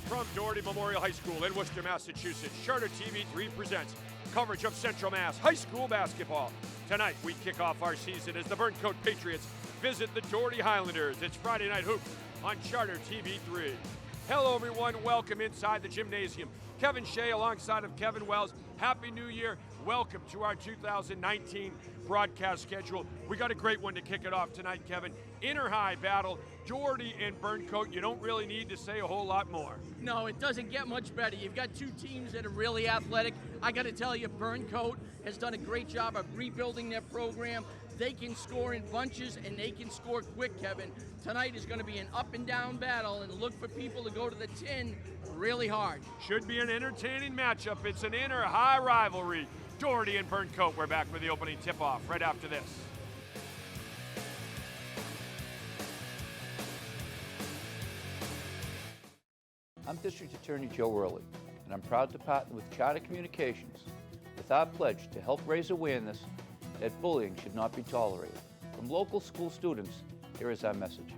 From Doherty Memorial High School in Worcester, Massachusetts, Charter TV3 presents coverage of Central Mass High School basketball. Tonight, we kick off our season as the Burncoat Patriots visit the Doherty Highlanders. It's Friday Night Hoops on Charter TV3. Hello, everyone. Welcome inside the gymnasium. Kevin Shea alongside of Kevin Wells. Happy New Year. Welcome to our 2019 broadcast schedule. We got a great one to kick it off tonight, Kevin. Inter-high battle, Doherty and Burncoat. You don't really need to say a whole lot more. No, it doesn't get much better. You've got two teams that are really athletic. I got to tell you, Burncoat has done a great job of rebuilding their program. They can score in bunches, and they can score quick, Kevin. Tonight is going to be an up-and-down battle, and look for people to go to the tin really hard. Should be an entertaining matchup. It's an inter-high rivalry. Doherty and Burncoat. We're back with the opening tip-off right after this. I'm District Attorney Joe Early, and I'm proud to partner with Charter Communications with our pledge to help raise awareness that bullying should not be tolerated. From local school students, here is our message.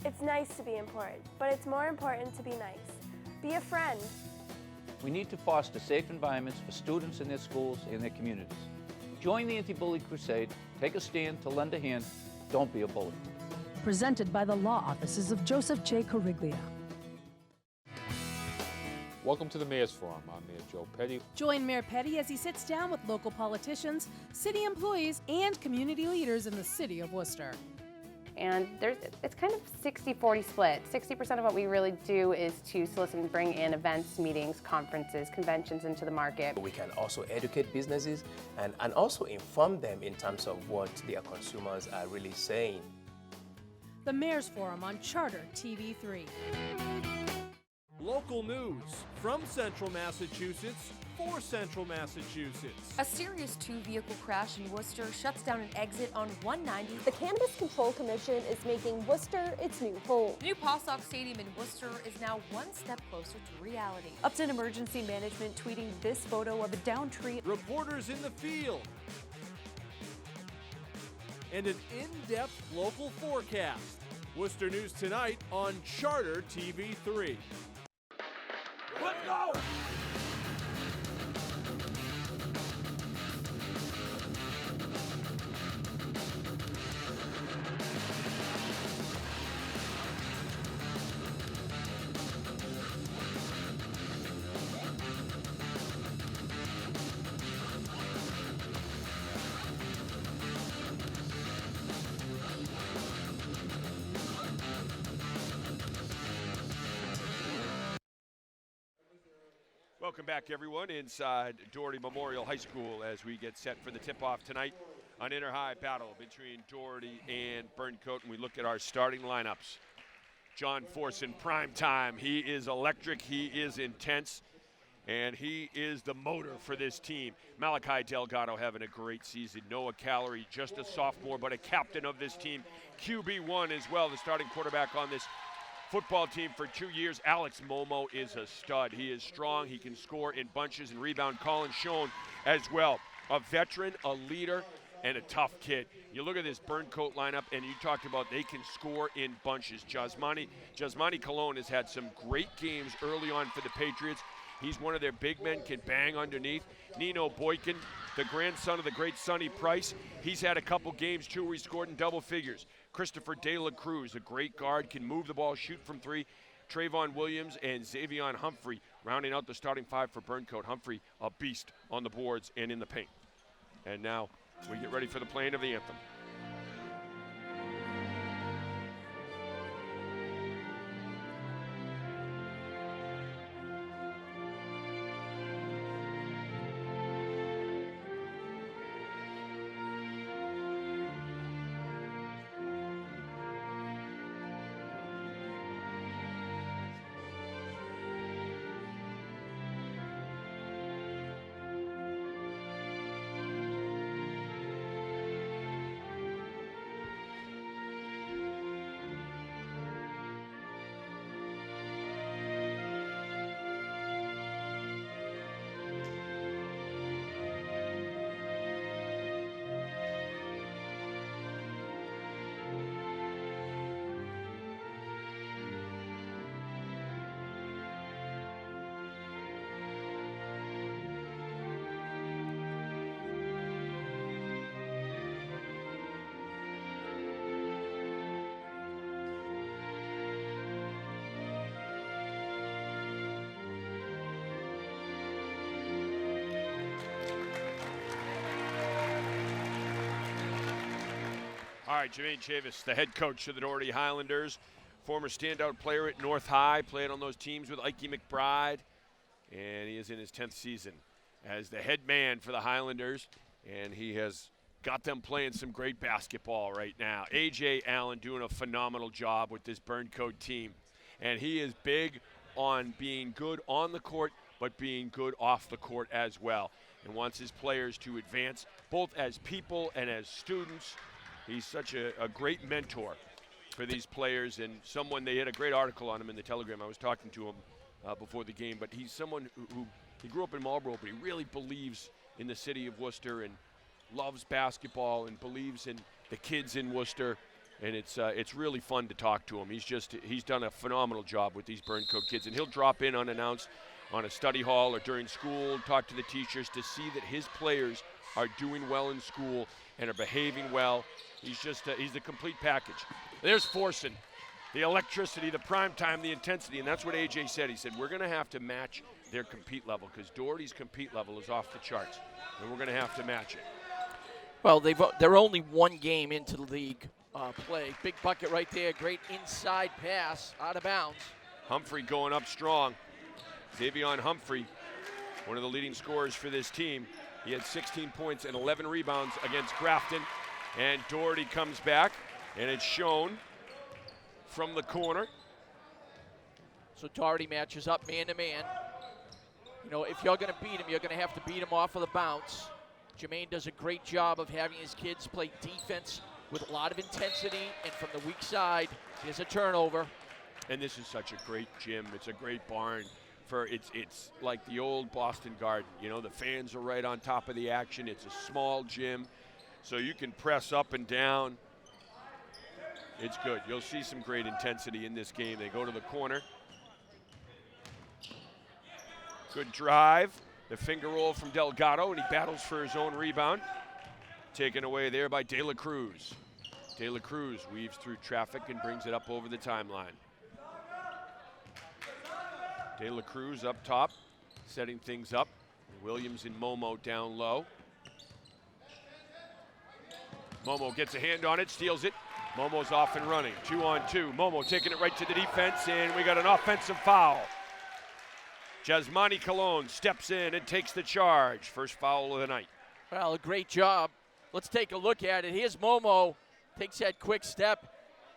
It's nice to be important, but it's more important to be nice. Be a friend. We need to foster safe environments for students in their schools and their communities. Join the anti-bully crusade. Take a stand to lend a hand. Don't be a bully. Presented by the law offices of Joseph J. Corriglia. Welcome to the Mayor's Forum. I'm Mayor Joe Petty. Join Mayor Petty as he sits down with local politicians, city employees, and community leaders in the city of Worcester. And it's kind of 60-40 split. 60% of what we really do is to solicit and bring in events, meetings, conferences, conventions into the market. We can also educate businesses and also inform them in terms of what their consumers are really saying. The Mayor's Forum on Charter TV3. Local news from Central Massachusetts for Central Massachusetts. A serious two-vehicle crash in Worcester shuts down an exit on 190. The Cannabis Control Commission is making Worcester its new home. The new Passock Stadium in Worcester is now one step closer to reality. Upton Emergency Management tweeting this photo of a downed tree. Reporters in the field. And an in-depth local forecast. Worcester News tonight on Charter TV3. Let's go! Welcome back, everyone, inside Doherty Memorial High School as we get set for the tip-off tonight. An inter-high battle between Doherty and Burncoat, and we look at our starting lineups. John Force in prime time. He is electric, he is intense, and he is the motor for this team. Malachi Delgado having a great season. Noah Callery, just a sophomore, but a captain of this team. QB1 as well, the starting quarterback on this football team for 2 years. Alex Momo is a stud. He is strong. He can score in bunches and rebound. Colin Schoen as well. A veteran, a leader, and a tough kid. You look at this Burncoat lineup, and you talked about they can score in bunches. Jasmani Colon has had some great games early on for the Patriots. He's one of their big men, can bang underneath. Nino Boykin, the grandson of the great Sonny Price, he's had a couple games too where he scored in double figures. Christopher De La Cruz, a great guard, can move the ball, shoot from three. Trayvon Williams and Xavion Humphrey rounding out the starting five for Burncoat. Humphrey, a beast on the boards and in the paint. And now we get ready for the playing of the anthem. All right, Jermaine Chavis, the head coach of the Doherty Highlanders, former standout player at North High, played on those teams with Ike McBride, and he is in his 10th season as the head man for the Highlanders, and he has got them playing some great basketball right now. A.J. Allen doing a phenomenal job with this Burncoat team, and he is big on being good on the court, but being good off the court as well, and wants his players to advance both as people and as students. He's such a great mentor for these players, and someone, they had a great article on him in the Telegram. I was talking to him before the game, but he's someone who he grew up in Marlborough, but he really believes in the city of Worcester and loves basketball and believes in the kids in Worcester, and it's really fun to talk to him. He's done a phenomenal job with these Burncoat kids, and he'll drop in unannounced on a study hall or during school, talk to the teachers to see that his players are doing well in school and are behaving well. He's the complete package. There's Forson, the electricity, the prime time, the intensity, and that's what AJ said. He said, we're going to have to match their compete level because Doherty's compete level is off the charts, and we're going to have to match it. Well, they're only one game into the league play. Big bucket right there. Great inside pass out of bounds. Humphrey going up strong. Xavion Humphrey, one of the leading scorers for this team. He had 16 points and 11 rebounds against Grafton. And Doherty comes back, and it's shown from the corner. So Doherty matches up man-to-man. You know, if you're going to beat him, you're going to have to beat him off of the bounce. Jermaine does a great job of having his kids play defense with a lot of intensity, and from the weak side, there's a turnover. And this is such a great gym. It's a great barn. It's like the old Boston Garden. You know, the fans are right on top of the action. It's a small gym, so you can press up and down. It's good. You'll see some great intensity in this game. They go to the corner. Good drive. The finger roll from Delgado, and he battles for his own rebound. Taken away there by De La Cruz. De La Cruz weaves through traffic and brings it up over the timeline. De La Cruz up top, setting things up. Williams and Momo down low. Momo gets a hand on it, steals it. Momo's off and running, 2-on-2. Momo taking it right to the defense, and we got an offensive foul. Jasmani Colon steps in and takes the charge. First foul of the night. Well, a great job. Let's take a look at it. Here's Momo, takes that quick step,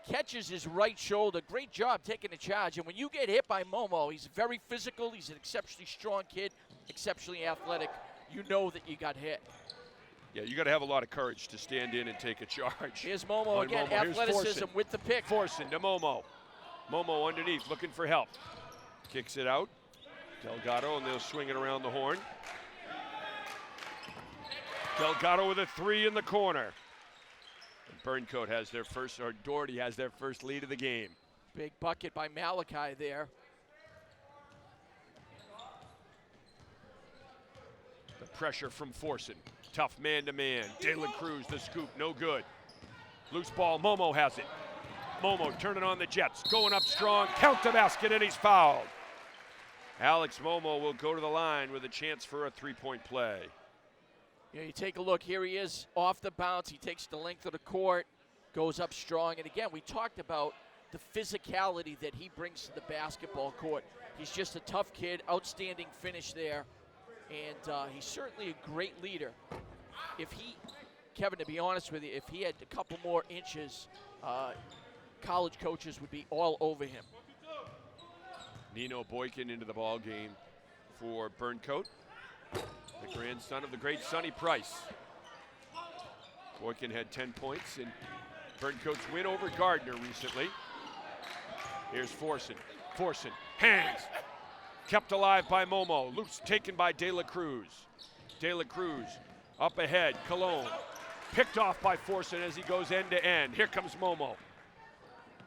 catches his right shoulder. Great job taking the charge. And when you get hit by Momo, he's very physical. He's an exceptionally strong kid, exceptionally athletic. You know that you got hit. Yeah, you got to have a lot of courage to stand in and take a charge. Here's Momo again, Momo. Athleticism with the pick. Forson to Momo. Momo underneath, looking for help. Kicks it out. Delgado, and they'll swing it around the horn. Delgado with a three in the corner. And Burncoat has their first, or Doherty has their first lead of the game. Big bucket by Malachi there. The pressure from Forson. Tough man-to-man. De La Cruz, the scoop, no good. Loose ball, Momo has it. Momo turning on the Jets, going up strong, count the basket, and he's fouled. Alex Momo will go to the line with a chance for a three-point play. Yeah, you take a look. Here he is off the bounce. He takes the length of the court, goes up strong. And again, we talked about the physicality that he brings to the basketball court. He's just a tough kid, outstanding finish there. And he's certainly a great leader. Kevin, to be honest with you, if he had a couple more inches, college coaches would be all over him. Nino Boykin into the ball game for Burncoat, the grandson of the great Sonny Price. Boykin had 10 points in Burncoat's win over Gardner recently. Here's Forson. Forson hangs. Kept alive by Momo. Loose taken by De La Cruz. De La Cruz up ahead. Colon picked off by Forson as he goes end to end. Here comes Momo.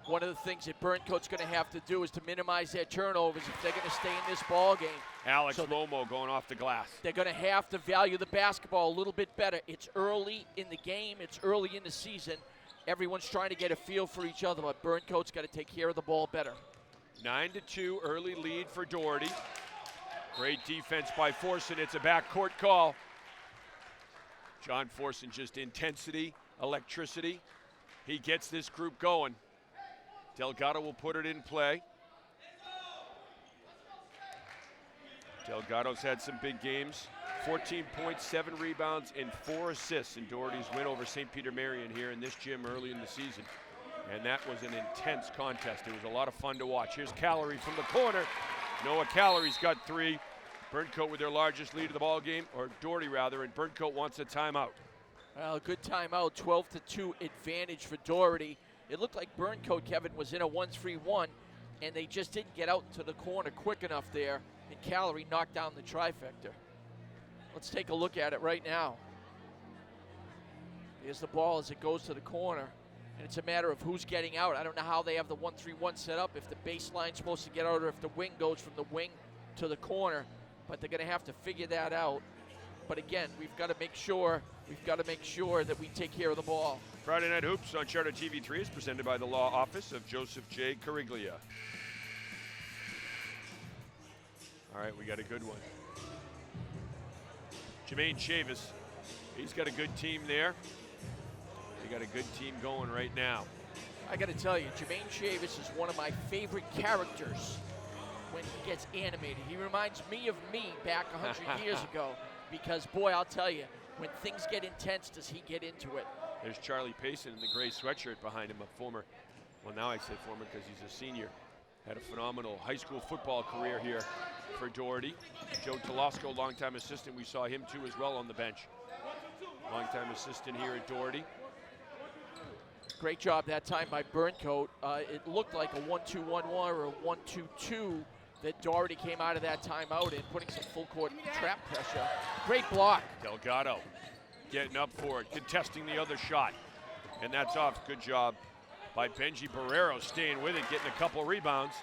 One of the things that Burncoat's going to have to do is to minimize their turnovers if they're going to stay in this ball game. Alex Momo going off the glass. They're going to have to value the basketball a little bit better. It's early in the game. It's early in the season. Everyone's trying to get a feel for each other, but Burncoat's got to take care of the ball better. 9-2 early lead for Doherty. Great defense by Forson. It's a backcourt call. John Forson, just intensity, electricity. He gets this group going. Delgado will put it in play. Delgado's had some big games. 14 points, 7 rebounds, and 4 assists in Doherty's win over St. Peter Marion here in this gym early in the season. And that was an intense contest. It was a lot of fun to watch. Here's Calorie from the corner. Noah Calorie's got 3. Burncoat with their largest lead of the ball game, or Doherty rather, and Burncoat wants a timeout. Well, good timeout, 12-2 advantage for Doherty. It looked like Burncoat, Kevin, was in a 1-3-1, and they just didn't get out to the corner quick enough there, and Calorie knocked down the trifecta. Let's take a look at it right now. Here's the ball as it goes to the corner, and it's a matter of who's getting out. I don't know how they have the 1-3-1 set up, if the baseline's supposed to get out or if the wing goes from the wing to the corner, but they're going to have to figure that out. But again, we've got to make sure that we take care of the ball. Friday Night Hoops on Charter TV3 is presented by the law office of Joseph J. Cariglia. All right, we got a good one. Jermaine Chavis, he's got a good team there. They got a good team going right now. I got to tell you, Jermaine Chavis is one of my favorite characters when he gets animated. He reminds me of me back 100 years ago because, boy, I'll tell you, when things get intense, does he get into it? There's Charlie Payson in the gray sweatshirt behind him, a former, well, now I say former because he's a senior. Had a phenomenal high school football career here for Doherty. Joe Telosco, longtime assistant. We saw him too as well on the bench. Longtime assistant here at Doherty. Great job that time by Burncoat. It looked like a 1-2-1-1 or a 1-2-2 that Doherty came out of that timeout in, putting some full court trap pressure. Great block. Delgado getting up for it, contesting the other shot. And that's off. Good job by Benji Barrero, staying with it, getting a couple rebounds.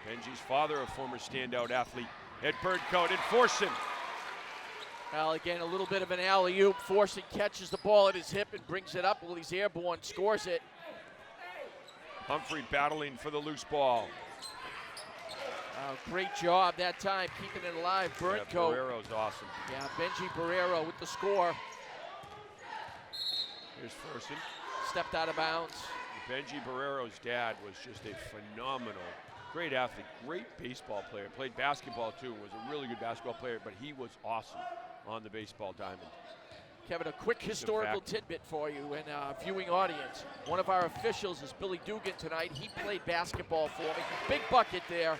Benji's father, a former standout athlete at Burncoat, and Forson. Well, again, a little bit of an alley-oop. Forson catches the ball at his hip and brings it up while he's airborne, scores it. Humphrey battling for the loose ball. Great job that time, keeping it alive. Burncoat. Yeah, Barrero's awesome. Yeah, Benji Barrero with the score. Here's Forson. Stepped out of bounds. Benji Barrero's dad was just a phenomenal, great athlete, great baseball player. Played basketball too, was a really good basketball player, but he was awesome on the baseball diamond. Kevin, a quick historical tidbit for you and viewing audience. One of our officials is Billy Dugan tonight. He played basketball for me. Big bucket there.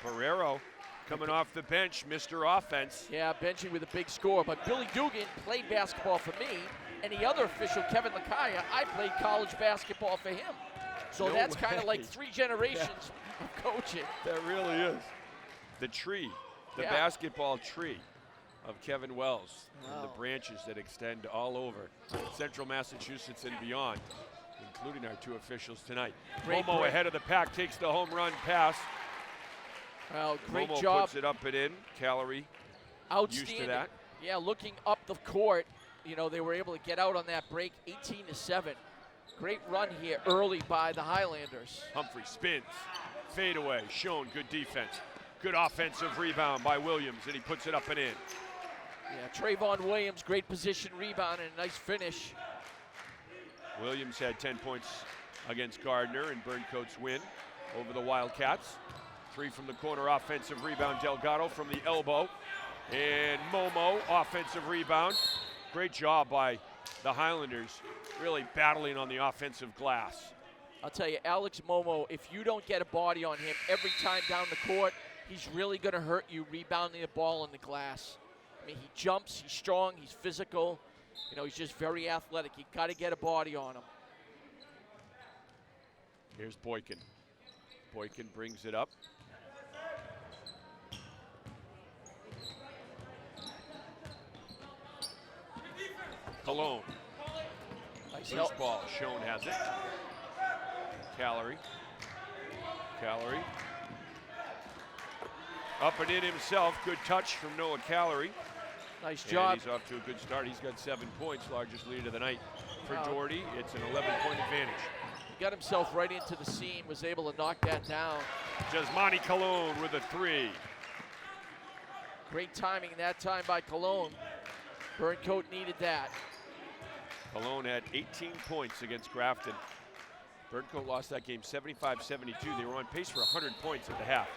Barrero coming off the bench, Mr. Offense. Yeah, Benji with a big score, but Billy Dugan played basketball for me, and the other official, Kevin Lakaya, I played college basketball for him. So No that's way. kind of like 3 generations of coaching. That really is. The tree, the basketball tree of Kevin Wells, and the branches that extend all over central Massachusetts and beyond, including our 2 officials tonight. Great Momo break. ahead of the pack, takes the home run pass. Well, great Momo job. puts it up and in. Calorie Outstanding. used to that. Yeah, looking up the court, you know, they were able to get out on that break 18-7. Great run here early by the Highlanders. Humphrey spins, fade away, shown good defense. Good offensive rebound by Williams, and he puts it up and in. Yeah, Trayvon Williams, great position rebound and a nice finish. Williams had 10 points against Gardner in Burncoat's win over the Wildcats. 3 from the corner, offensive rebound. Delgado from the elbow. And Momo, offensive rebound. Great job by the Highlanders, really battling on the offensive glass. I'll tell you, Alex Momo, if you don't get a body on him every time down the court, he's really going to hurt you rebounding the ball in the glass. I mean, he jumps, he's strong, he's physical. You know, he's just very athletic. You got to get a body on him. Here's Boykin. Boykin brings it up. Cologne. Nice Loose help. ball. Schoen has it. Calorie. Calorie. Up and in himself. Good touch from Noah Calorie. Nice And job. he's off to a good start. He's got 7 points, largest lead of the night for Wow. Doherty. It's an 11-point advantage. He got himself right into the seam, was able to knock that down. Jasmani Cologne with a 3. Great timing that time by Cologne. Burncoat needed that. Cologne had 18 points against Grafton. Burncoat lost that game 75-72. They were on pace for 100 points at the half.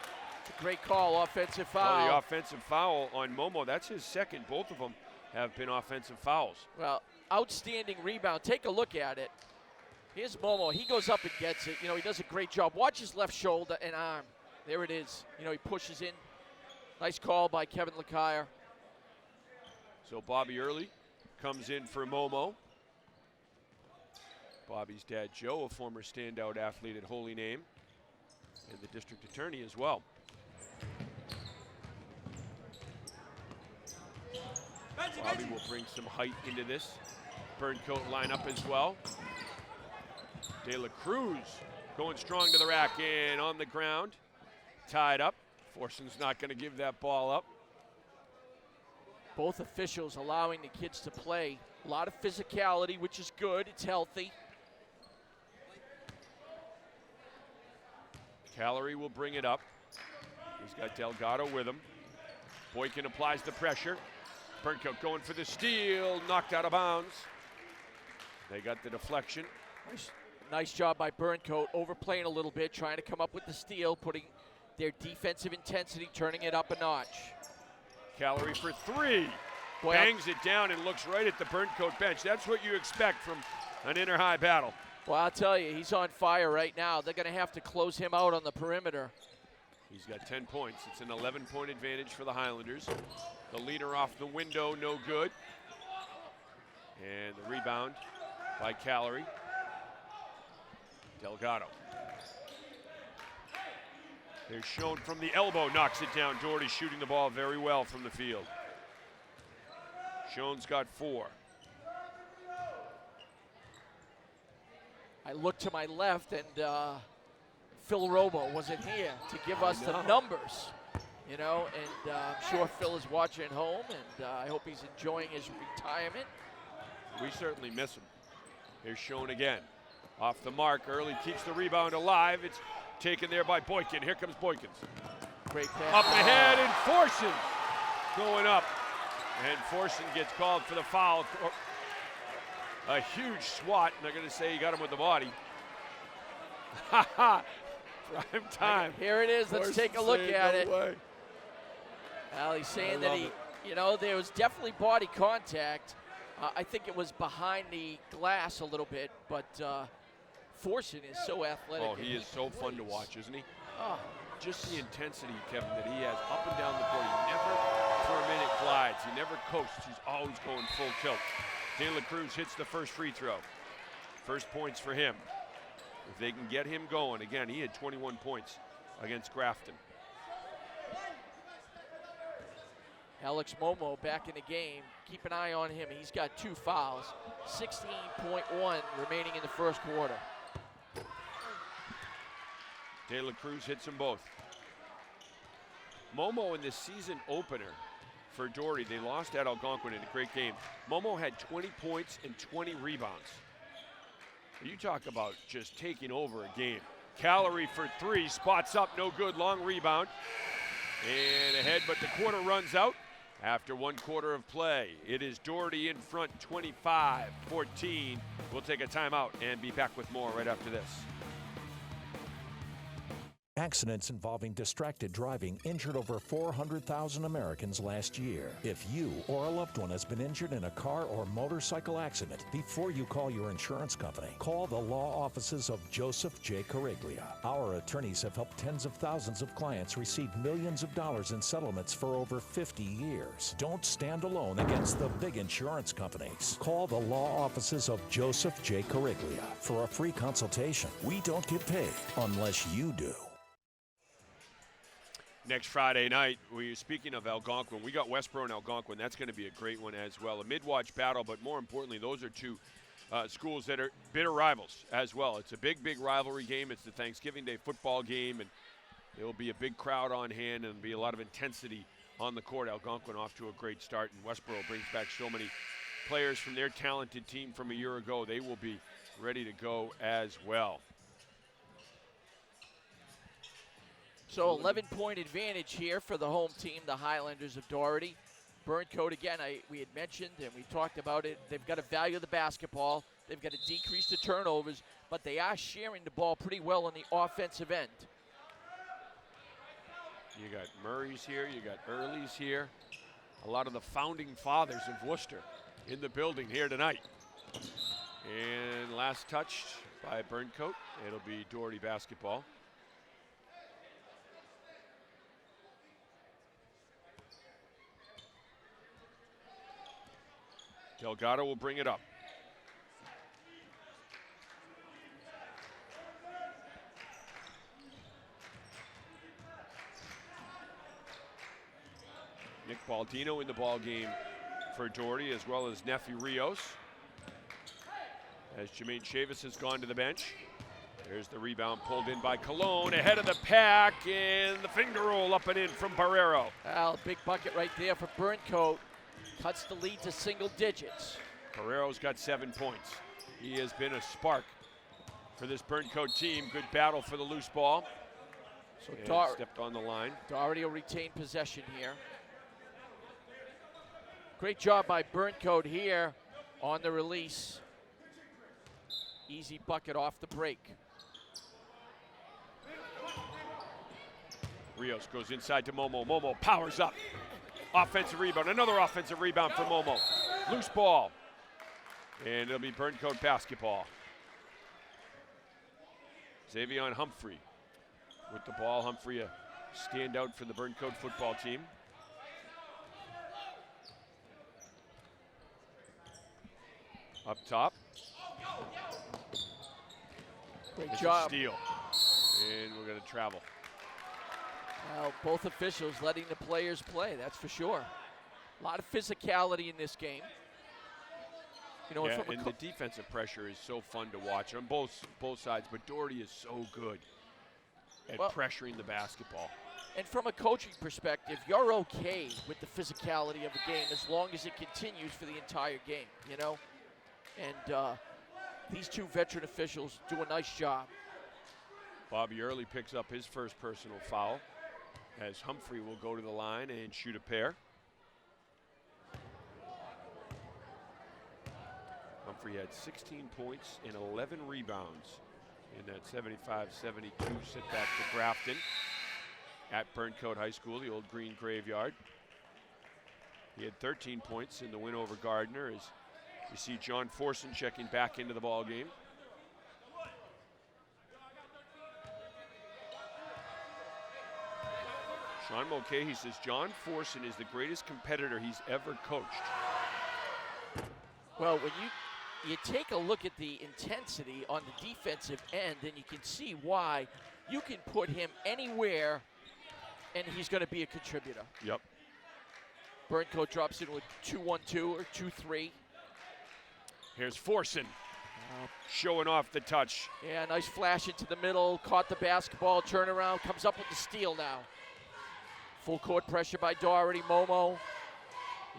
It's a great call, offensive foul. Well, the offensive foul on Momo, that's his second. Both of them have been offensive fouls. Well, outstanding rebound. Take a look at it. Here's Momo. He goes up and gets it. You know, he does a great job. Watch his left shoulder and arm. There it is. You know, he pushes in. Nice call by Kevin Lacaille. So Bobby Early comes in for Momo. Bobby's dad, Joe, a former standout athlete at Holy Name, and the district attorney as well. Bobby will bring some height into this Burncoat lineup as well. De La Cruz going strong to the rack and on the ground. Tied up. Forson's not going to give that ball up. Both officials allowing the kids to play. A lot of physicality, which is good. It's healthy. Callery will bring it up. He's got Delgado with him. Boykin applies the pressure. Burncoat going for the steal, knocked out of bounds. They got the deflection. Nice job by Burncoat, overplaying a little bit, trying to come up with the steal, putting their defensive intensity, turning it up a notch. Callery for three. Boy, bangs it down and looks right at the Burncoat bench. That's what you expect from an inter-high battle. Well, I'll tell you, he's on fire right now. They're going to have to close him out on the perimeter. He's got 10 points. It's an 11-point advantage for the Highlanders. The leader off the window, no good. And the rebound by Callery. Delgado. There's Schoen from the elbow, knocks it down. Doherty shooting the ball very well from the field. Schoen's got 4. I look to my left, and Phil Robo wasn't here to give us the numbers, you know, and I'm sure Phil is watching at home, and I hope he's enjoying his retirement. We certainly miss him. Here's Schoen again. Off the mark, Early keeps the rebound alive. It's taken there by Boykin. Here comes Boykins. Great pass. Up ahead, and Forson going up. And Forson gets called for the foul. A huge swat, and they're going to say he got him with the body. Ha ha! Prime time. Here it is. Let's take a look at it. Way. Well, he's saying that you know, there was definitely body contact. I think it was behind the glass a little bit, but Forson is so athletic. Oh, he is so fun to watch, isn't he? Oh. Just the intensity, Kevin, that he has up and down the court. He never, for a minute, glides. He never coasts. He's always going full tilt. De La Cruz hits the first free throw. First points for him. If they can get him going, again, he had 21 points against Grafton. Alex Momo back in the game. Keep an eye on him. He's got 2 fouls. 16.1 remaining in the first quarter. De La Cruz hits them both. Momo in the season opener for Doherty, they lost at Algonquin in a great game. Momo had 20 points and 20 rebounds. You talk about just taking over a game. Callery for 3, spots up, no good, long rebound. And ahead, but the quarter runs out after 1 quarter of play. It is Doherty in front, 25-14. We'll take a timeout and be back with more right after this. Accidents involving distracted driving injured over 400,000 Americans last year. If you or a loved one has been injured in a car or motorcycle accident, before you call your insurance company, call the law offices of Joseph J. Cariglia. Our attorneys have helped tens of thousands of clients receive millions of dollars in settlements for over 50 years. Don't stand alone against the big insurance companies. Call the law offices of Joseph J. Cariglia for a free consultation. We don't get paid unless you do. Next Friday night, speaking of Algonquin, we got Westboro and Algonquin. That's going to be a great one as well. A mid-watch battle, but more importantly, those are 2 schools that are bitter rivals as well. It's a big, big rivalry game. It's the Thanksgiving Day football game, and there will be a big crowd on hand and be a lot of intensity on the court. Algonquin off to a great start, and Westboro brings back so many players from their talented team from a year ago. They will be ready to go as well. So 11-point advantage here for the home team, the Highlanders of Doherty. Burncoat, again, we had mentioned and we talked about it. They've got to value the basketball. They've got to decrease the turnovers, but they are sharing the ball pretty well on the offensive end. You got Murray's here, you got Early's here. A lot of the founding fathers of Worcester in the building here tonight. And last touch by Burncoat. It'll be Doherty basketball. Delgado will bring it up. Nick Baldino in the ball game for Doherty, as well as Nefi Rios. As Jermaine Chavis has gone to the bench. There's the rebound pulled in by Cologne, ahead of the pack, and the finger roll up and in from Barrero. Well, big bucket right there for Burncoat. Cuts the lead to single digits. Barrero's got 7 points. He has been a spark for this Burncoat team. Good battle for the loose ball. So stepped on the line. Doherty will retain possession here. Great job by Burncoat here on the release. Easy bucket off the break. Rios goes inside to Momo. Momo powers up. Offensive rebound. Another offensive rebound for Momo. Loose ball. And it'll be Burncoat basketball. Xavion Humphrey with the ball. Humphrey a standout for the Burncoat football team. Up top. Great job. Steal. And we're going to travel. Well, both officials letting the players play, that's for sure. A lot of physicality in this game. You know, yeah, and the defensive pressure is so fun to watch on both sides, but Doherty is so good at pressuring the basketball. And from a coaching perspective, you're okay with the physicality of the game as long as it continues for the entire game, you know? And these two veteran officials do a nice job. Bobby Early picks up his first personal foul as Humphrey will go to the line and shoot a pair. Humphrey had 16 points and 11 rebounds in that 75-72 sit back to Grafton at Burncoat High School, the old green graveyard. He had 13 points in the win over Gardner as you see John Forson checking back into the ball game. Sean Mulcahy says John Forson is the greatest competitor he's ever coached. Well, when you take a look at the intensity on the defensive end, and you can see why you can put him anywhere and he's going to be a contributor. Yep. Burncoat drops in with 2-1-2 or 2-3. Here's Forson showing off the touch. Yeah, nice flash into the middle, caught the basketball, turnaround, comes up with the steal now. Full court pressure by Doherty. Momo.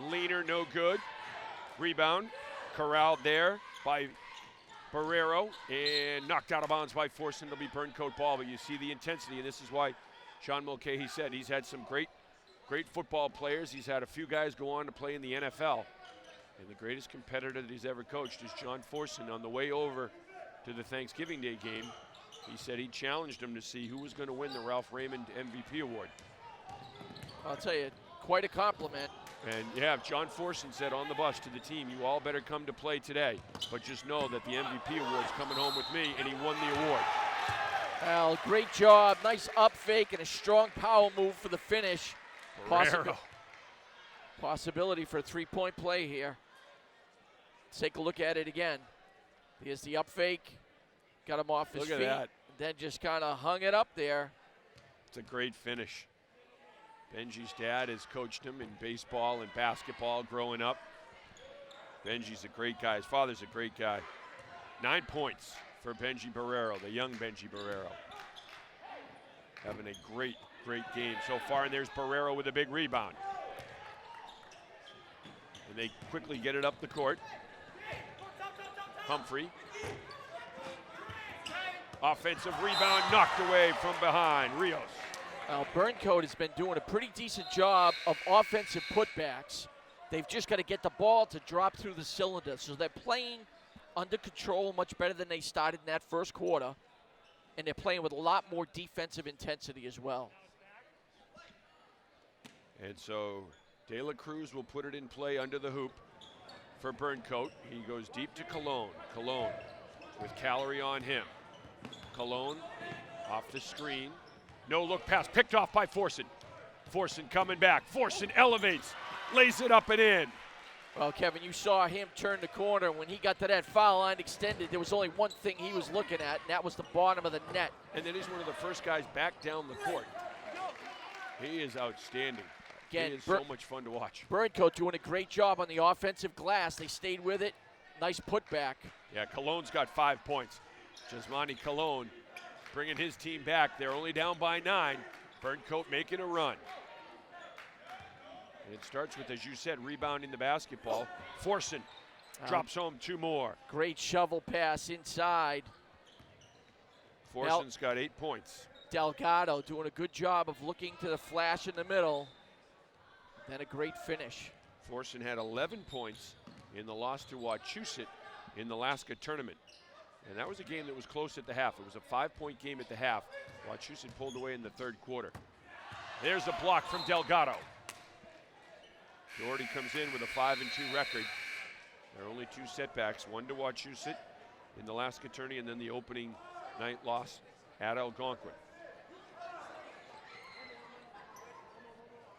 Leaner, no good. Rebound, corralled there by Barrero, and knocked out of bounds by Forson. It'll be Burncoat ball, but you see the intensity, and this is why Sean Mulcahy said he's had some great football players. He's had a few guys go on to play in the NFL. And the greatest competitor that he's ever coached is John Forson. On the way over to the Thanksgiving Day game, he said he challenged him to see who was going to win the Ralph Raymond MVP award. I'll tell you, quite a compliment. And yeah, John Forson said on the bus to the team, you all better come to play today, but just know that the MVP award's coming home with me, and he won the award. Well, great job. Nice up fake and a strong power move for the finish. Possibility for a three-point play here. Let's take a look at it again. Here's the up fake. Got him off his feet. Look at that. Then just kind of hung it up there. It's a great finish. Benji's dad has coached him in baseball and basketball growing up. Benji's a great guy. His father's a great guy. 9 points for Benji Barrero, the young Benji Barrero. Having a great game so far, and there's Barrero with a big rebound. And they quickly get it up the court. Humphrey. Offensive rebound knocked away from behind. Rios. Well, Burncoat has been doing a pretty decent job of offensive putbacks. They've just got to get the ball to drop through the cylinder. So they're playing under control much better than they started in that first quarter. And they're playing with a lot more defensive intensity as well. And so De La Cruz will put it in play under the hoop for Burncoat. He goes deep to Cologne. Cologne with Calorie on him. Cologne off the screen. No look pass picked off by Forsen. Forsen coming back. Forsen elevates, lays it up and in. Well, Kevin, you saw him turn the corner. When he got to that foul line extended, there was only one thing he was looking at, and that was the bottom of the net. And then he's one of the first guys back down the court. He is outstanding. Again, he is so much fun to watch. Burncoat doing a great job on the offensive glass. They stayed with it. Nice putback. Yeah, Cologne's got 5 points. Jasmani Cologne bringing his team back. They're only down by 9. Burncoat making a run. And it starts with, as you said, rebounding the basketball. Forsen drops home 2 more. Great shovel pass inside. Forsen's got 8 points. Delgado doing a good job of looking to the flash in the middle. Then a great finish. Forsen had 11 points in the loss to Wachusett in the Alaska tournament. And that was a game that was close at the half. It was a 5-point game at the half. Wachusett pulled away in the third quarter. There's a block from Delgado. Doherty comes in with a 5-2 record. There are only 2 setbacks, one to Wachusett in the Alaska tourney and then the opening night loss at Algonquin.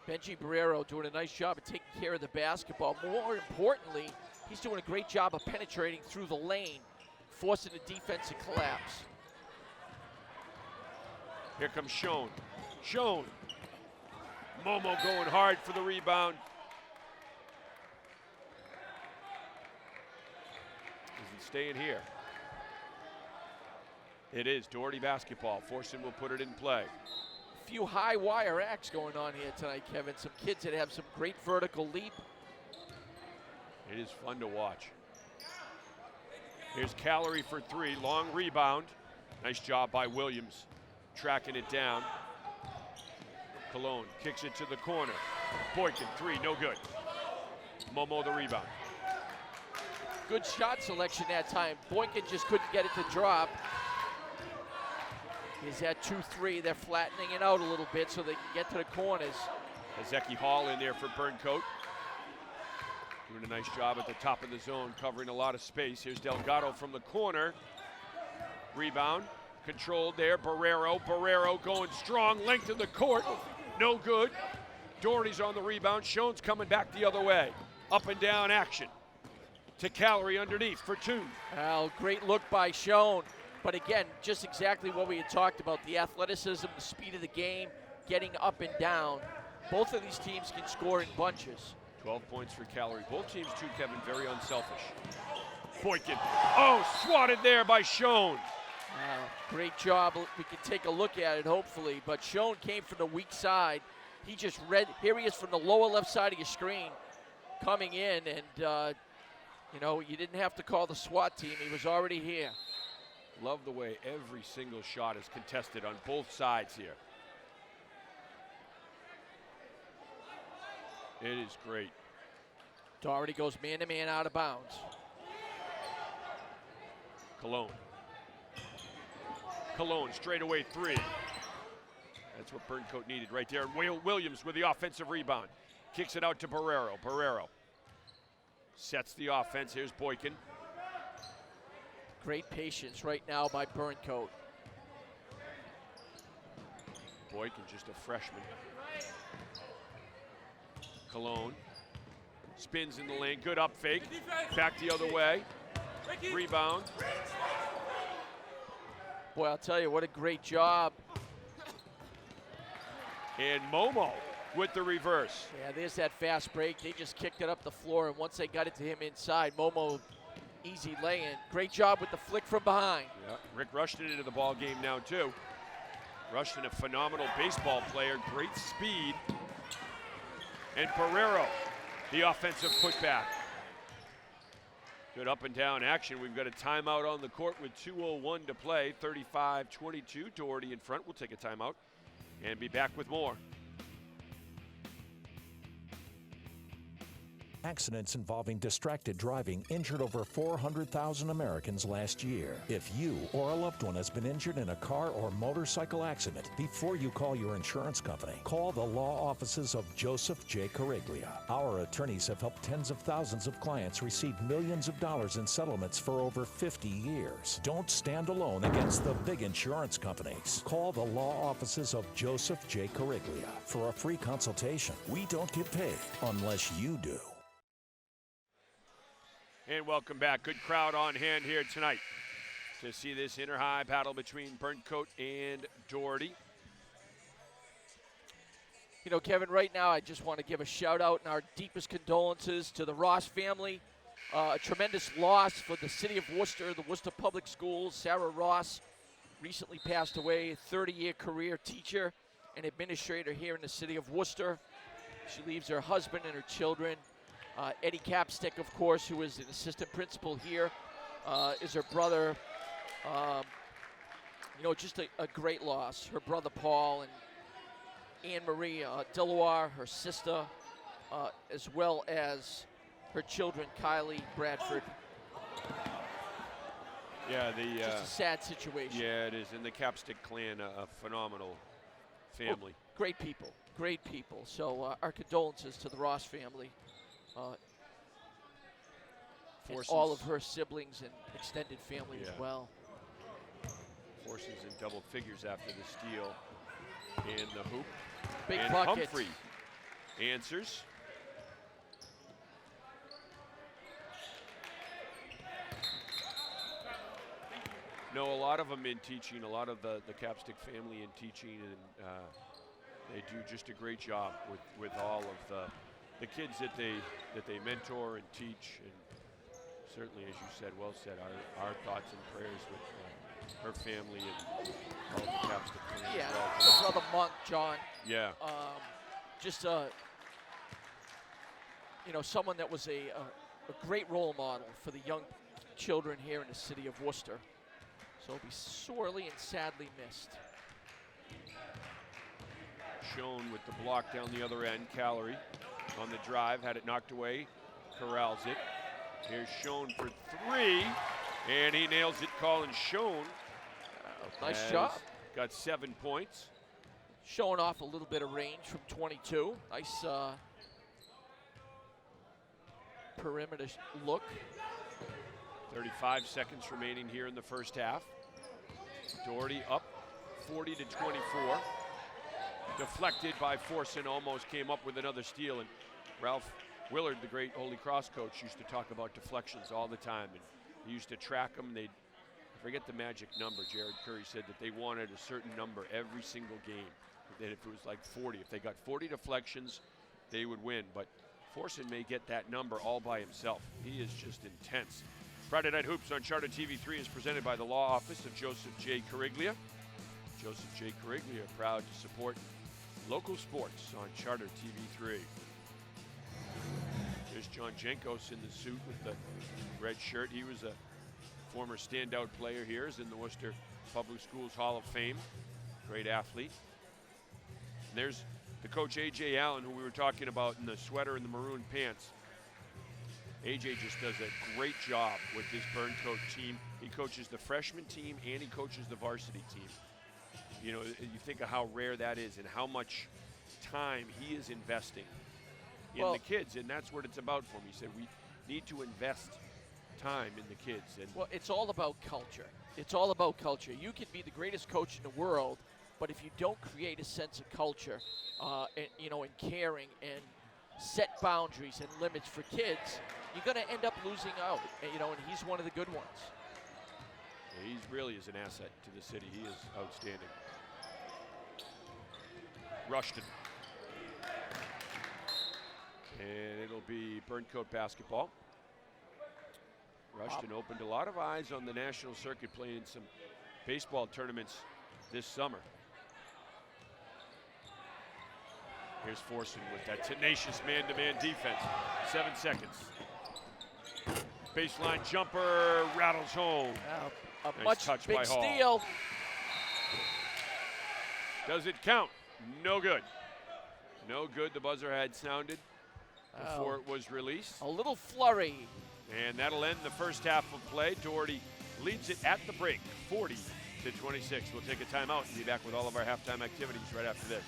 Benji Barrero doing a nice job of taking care of the basketball. More importantly, he's doing a great job of penetrating through the lane, forcing the defense to collapse. Here comes Schoen. Schoen. Momo going hard for the rebound. Is it staying here? It is Doherty basketball. Forsen will put it in play. Few high wire acts going on here tonight, Kevin. Some kids that have some great vertical leap. It is fun to watch. Here's Calorie for 3, long rebound. Nice job by Williams, tracking it down. Cologne kicks it to the corner. Boykin, 3, no good. Momo the rebound. Good shot selection that time. Boykin just couldn't get it to drop. He's at 2-3. They're flattening it out a little bit so they can get to the corners. Ezeki Hall in there for Burncoat. Doing a nice job at the top of the zone, covering a lot of space. Here's Delgado from the corner. Rebound, controlled there. Barrero going strong, length of the court. No good. Doherty's on the rebound. Schoen's coming back the other way. Up and down action. To Calorie underneath for 2. Well, great look by Schoen. But again, just exactly what we had talked about, the athleticism, the speed of the game, getting up and down. Both of these teams can score in bunches. 12 points for Calorie. Both teams, too, Kevin, very unselfish. Boykin, swatted there by Schoen. Great job. We can take a look at it, hopefully. But Schoen came from the weak side. He just read, here he is from the lower left side of your screen, coming in, and, you didn't have to call the SWAT team. He was already here. Love the way every single shot is contested on both sides here. It is great. Doherty goes man-to-man out of bounds. Cologne straight away 3. That's what Burncoat needed right there. Williams with the offensive rebound. Kicks it out to Barrero. Barrero sets the offense. Here's Boykin. Great patience right now by Burncoat. Boykin, just a freshman. Cologne spins in the lane. Good up fake. Back the other way. Rebound. Boy, I'll tell you, what a great job. And Momo with the reverse. Yeah, there's that fast break. They just kicked it up the floor, and once they got it to him inside, Momo, easy lay-in. Great job with the flick from behind. Yeah, Rick Rushton into the ball game now, too. Rushton, a phenomenal baseball player, great speed. And Barrero, the offensive putback. Good up and down action. We've got a timeout on the court with 2:01 to play. 35-22, Doherty in front. We'll take a timeout and be back with more. Accidents involving distracted driving injured over 400,000 Americans last year. If you or a loved one has been injured in a car or motorcycle accident, before you call your insurance company, call the law offices of Joseph J. Cariglia. Our attorneys have helped tens of thousands of clients receive millions of dollars in settlements for over 50 years. Don't stand alone against the big insurance companies. Call the law offices of Joseph J. Cariglia for a free consultation. We don't get paid unless you do. And welcome back. Good crowd on hand here tonight to see this inter-high battle between Burncoat and Doherty. You know, Kevin, right now I just want to give a shout out and our deepest condolences to the Ross family. A tremendous loss for the city of Worcester, the Worcester Public Schools. Sarah Ross recently passed away, 30-year career teacher and administrator here in the city of Worcester. She leaves her husband and her children. Eddie Capstick, of course, who is an assistant principal here, is her brother. You know, just a great loss. Her brother Paul and Anne-Marie Deloire, her sister, as well as her children, Kylie, Bradford. Yeah, just a sad situation. Yeah, it is. And the Capstick clan, a phenomenal family. Oh, great people, great people. So our condolences to the Ross family. And all of her siblings and extended family as well. Forces in double figures after the steal and the hoop. Big and bucket. Humphrey answers. No, a lot of them in teaching, a lot of the Capstick family in teaching, and they do just a great job with all of the kids that they mentor and teach, and certainly, as you said, well said, our thoughts and prayers with her family and all the Capstick family. Yeah, well. brother Monk, John. Yeah. Just you know, someone that was a great role model for the young children here in the city of Worcester. So he'll be sorely and sadly missed. Shown with the block down the other end. Calorie on the drive, had it knocked away, corrals it. Here's Schoen for three, and he nails it. Colin Schoen. Nice job. Got 7 points. Showing off a little bit of range from 22. Nice perimeter look. 35 seconds remaining here in the first half. Doherty up 40 to 24. Deflected by Forson, almost came up with another steal. And Ralph Willard, the great Holy Cross coach, used to talk about deflections all the time. And he used to track them. They'd forget the magic number. Jared Curry said that they wanted a certain number every single game. That if it was like 40, if they got 40 deflections, they would win. But Forson may get that number all by himself. He is just intense. Friday Night Hoops on Charter TV3 is presented by the law office of Joseph J. Cariglia. Joseph J. Cariglia, proud to support local sports on Charter TV3. There's John Jenkos in the suit with the red shirt. He was a former standout player here. He's in the Worcester Public Schools Hall of Fame. Great athlete. And there's the coach, A.J. Allen, who we were talking about in the sweater and the maroon pants. A.J. just does a great job with this Burncoat team. He coaches the freshman team and he coaches the varsity team. You know, you think of how rare that is and how much time he is investing in the kids, and that's what it's about for him. He said we need to invest time in the kids. And well, it's all about culture. It's all about culture. You can be the greatest coach in the world, but if you don't create a sense of culture, and, you know, and caring and set boundaries and limits for kids, you're going to end up losing out. And, you know, and he's one of the good ones. Yeah, he really is an asset to the city. He is outstanding. Rushton. And it'll be Burncoat basketball. Rushton opened a lot of eyes on the national circuit, playing some baseball tournaments this summer. Here's Forson with that tenacious man-to-man defense. 7 seconds. Baseline jumper rattles home. A Nice much touch big by Hall. steal. Does it count? No good. No good. The buzzer had sounded. before it was released. A little flurry. And that'll end the first half of play. Doherty leads it at the break, 40-26. We'll take a timeout and be back with all of our halftime activities right after this.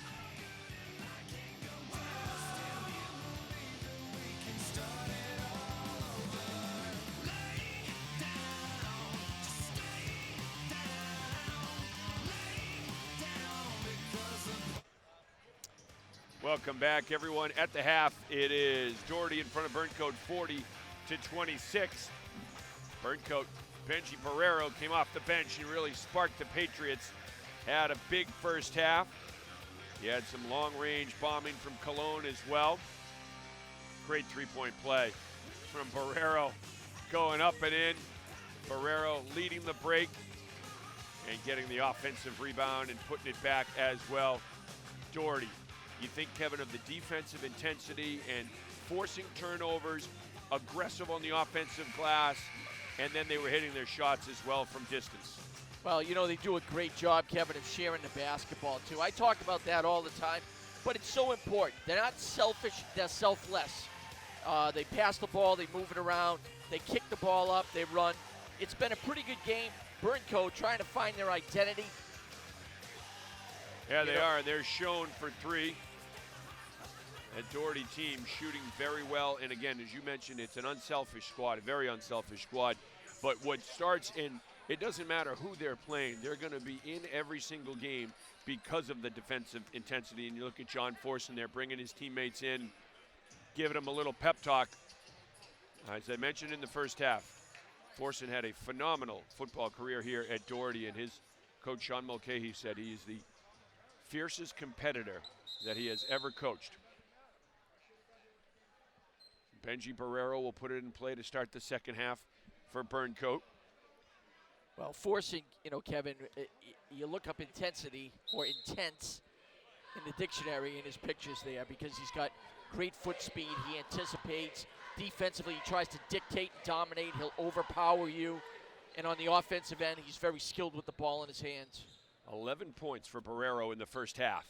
Welcome back, everyone. At the half, it is Doherty in front of Burncoat, 40-26. Burncoat, Benji Barrero came off the bench. He really sparked the Patriots. Had a big first half. He had some long-range bombing from Cologne as well. Great three-point play from Barrero, going up and in. Barrero leading the break and getting the offensive rebound and putting it back as well. Doherty. You think, Kevin, of the defensive intensity and forcing turnovers, aggressive on the offensive glass, and then they were hitting their shots as well from distance. Well, you know, they do a great job, Kevin, of sharing the basketball, too. I talk about that all the time, but it's so important. They're not selfish, they're selfless. They pass the ball, they move it around, they kick the ball up, they run. It's been a pretty good game. Burncoat trying to find their identity. Yeah, they are. They're shown for three. A Doherty team shooting very well. And again, as you mentioned, it's an unselfish squad, a very unselfish squad. But what starts in, it doesn't matter who they're playing. They're going to be in every single game because of the defensive intensity. And you look at John Forson there, bringing his teammates in, giving them a little pep talk. As I mentioned in the first half, Forson had a phenomenal football career here at Doherty, and his coach, Sean Mulcahy, said he is the fiercest competitor that he has ever coached. Benji Barrero will put it in play to start the second half for Burncoat. Well, forcing, you know, Kevin, you look up intensity or intense in the dictionary in his pictures there because he's got great foot speed. He anticipates. Defensively, he tries to dictate and dominate. He'll overpower you. And on the offensive end, he's very skilled with the ball in his hands. 11 points for Barrero in the first half.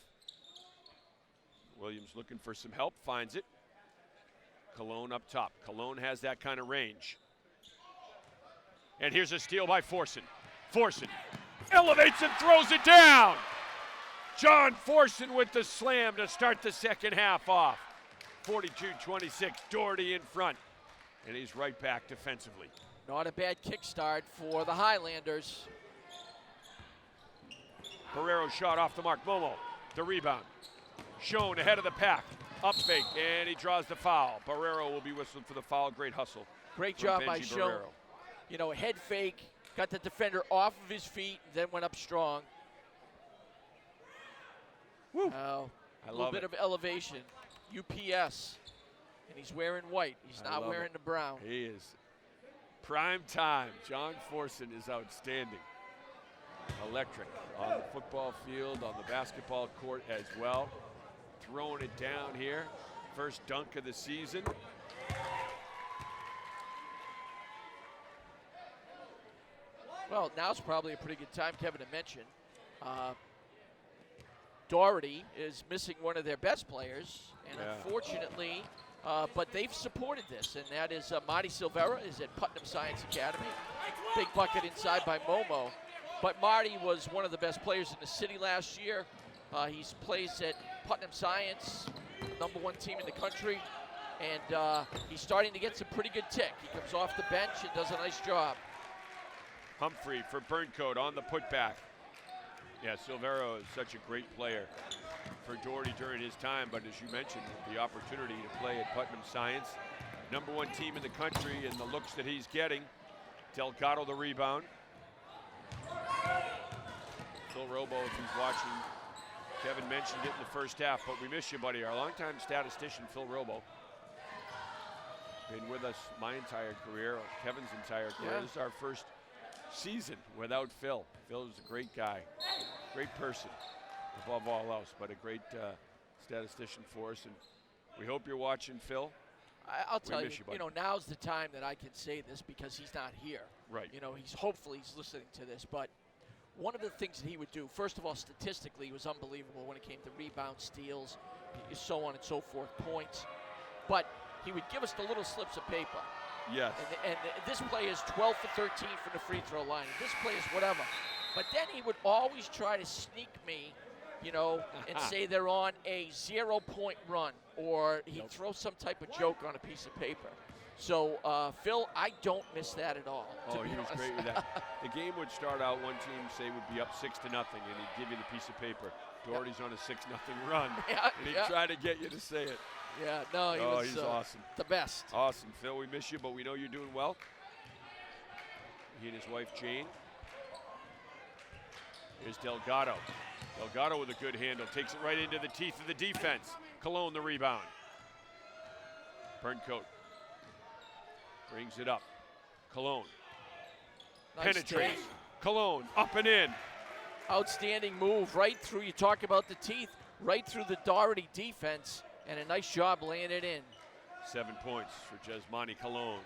Williams looking for some help, finds it. Cologne up top. Cologne has that kind of range. And here's a steal by Forson. Forson elevates and throws it down. John Forson with the slam to start the second half off. 42-26, Doherty in front. And he's right back defensively. Not a bad kickstart for the Highlanders. Barrero shot off the mark. Momo, the rebound. Shown ahead of the pack. Up fake, and he draws the foul. Barrero will be whistled for the foul. Great hustle. Great job by Show. You know, head fake, got the defender off of his feet, then went up strong. Woo. A little bit of elevation. UPS. And he's wearing white. He's not wearing the brown. He is. Prime time. John Forson is outstanding. Electric on the football field, on the basketball court as well. Throwing it down here. First dunk of the season. Well, now's probably a pretty good time, Kevin, to mention. Doherty is missing one of their best players, and unfortunately, but they've supported this, and that is Marty Silvera is at Putnam Science Academy. Big bucket inside by Momo. But Marty was one of the best players in the city last year. He plays at Putnam Science, #1 team in the country, and he's starting to get some pretty good tick. He comes off the bench and does a nice job. Humphrey for Burncoat on the putback. Yeah, Silvero is such a great player for Doherty during his time, but as you mentioned, the opportunity to play at Putnam Science, #1 team in the country, and the looks that he's getting. Delgado the rebound. Phil Robo, if he's watching, Kevin mentioned it in the first half, but we miss you, buddy. Our longtime statistician, Phil Robo. Been with us my entire career, Kevin's entire career. Yeah. This is our first season without Phil. Phil is a great guy, great person, above all else, but a great statistician for us. And we hope you're watching, Phil. I'll tell you, buddy. now's the time that I can say this because he's not here. Right. You know, hopefully he's listening to this, but one of the things that he would do, first of all, statistically, was unbelievable when it came to rebounds, steals, so on and so forth, points. But he would give us the little slips of paper. Yes. And this play is 12 for 13 from the free throw line. This play is whatever. But then he would always try to sneak me, you know, and say they're on a 0-point run, or he'd throw some type of joke on a piece of paper. So, Phil, I don't miss that at all. Oh, he was great with that. The game would start out, one team, say, would be up 6-0, and he'd give you the piece of paper. Doherty's on a 6-0 run, and he'd try to get you to say it. Yeah, no, he's awesome. The best. Awesome. Phil, we miss you, but we know you're doing well. He and his wife, Jane. Here's Delgado. Delgado with a good handle. Takes it right into the teeth of the defense. Cologne the rebound. Burncoat brings it up. Cologne. Nice penetrates. take. Cologne up and in. Outstanding move right through, you talk about the teeth, right through the Doherty defense, and a nice job laying it in. 7 points for Jesmani Cologne.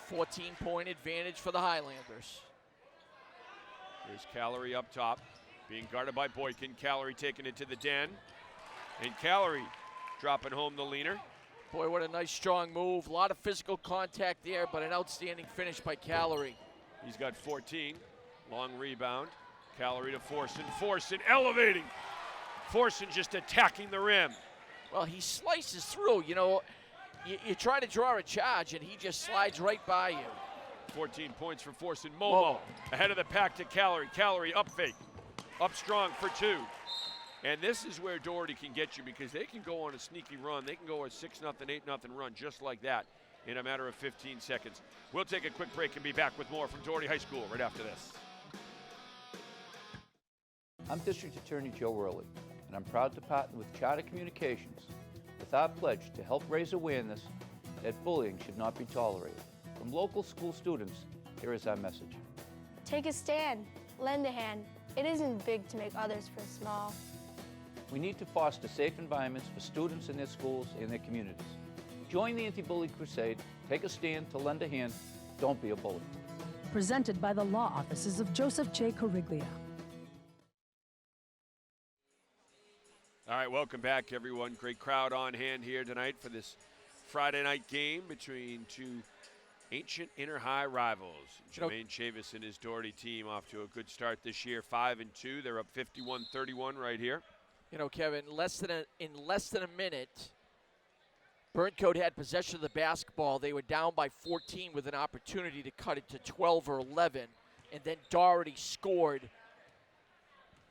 14-point advantage for the Highlanders. Here's Callery up top, being guarded by Boykin. Callery taking it to the den, and Callery dropping home the leaner. Boy, what a nice strong move. A lot of physical contact there, but an outstanding finish by Callery. He's got 14. Long rebound. Callery to Forson. Forson elevating. Forson just attacking the rim. Well, he slices through. You know, you try to draw a charge, and he just slides right by you. 14 points for Forson. Momo ahead of the pack to Callery. Callery up fake. Up strong for 2. And this is where Doherty can get you, because they can go on a sneaky run. They can go a 6-0, 8-0 run just like that in a matter of 15 seconds. We'll take a quick break and be back with more from Doherty High School right after this. I'm District Attorney Joe Worley, and I'm proud to partner with Charter Communications with our pledge to help raise awareness that bullying should not be tolerated. From local school students, here is our message. Take a stand. Lend a hand. It isn't big to make others feel small. We need to foster safe environments for students in their schools and their communities. Join the anti-bully crusade. Take a stand to lend a hand. Don't be a bully. Presented by the law offices of Joseph J. Corriglia. All right, welcome back, everyone. Great crowd on hand here tonight for this Friday night game between two ancient inter-high rivals. Jermaine Chavis and his Doherty team off to a good start this year, 5-2. They're up 51-31 right here. You know, Kevin, in less than a minute, Burncoat had possession of the basketball. They were down by 14 with an opportunity to cut it to 12 or 11, and then Doherty scored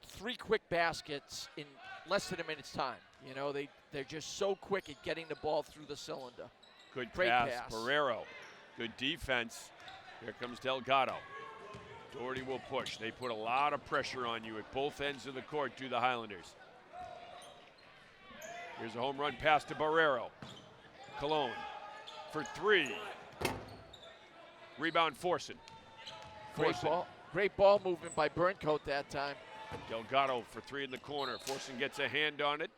3 quick baskets in less than a minute's time. You know, they're just so quick at getting the ball through the cylinder. Good Great pass, pass. Barrero. Good defense. Here comes Delgado. Doherty will push. They put a lot of pressure on you at both ends of the court, do the Highlanders. Here's a home run pass to Barrero. Cologne for 3. Rebound Forson. Great ball movement by Burncoat that time. Delgado for 3 in the corner. Forson gets a hand on it.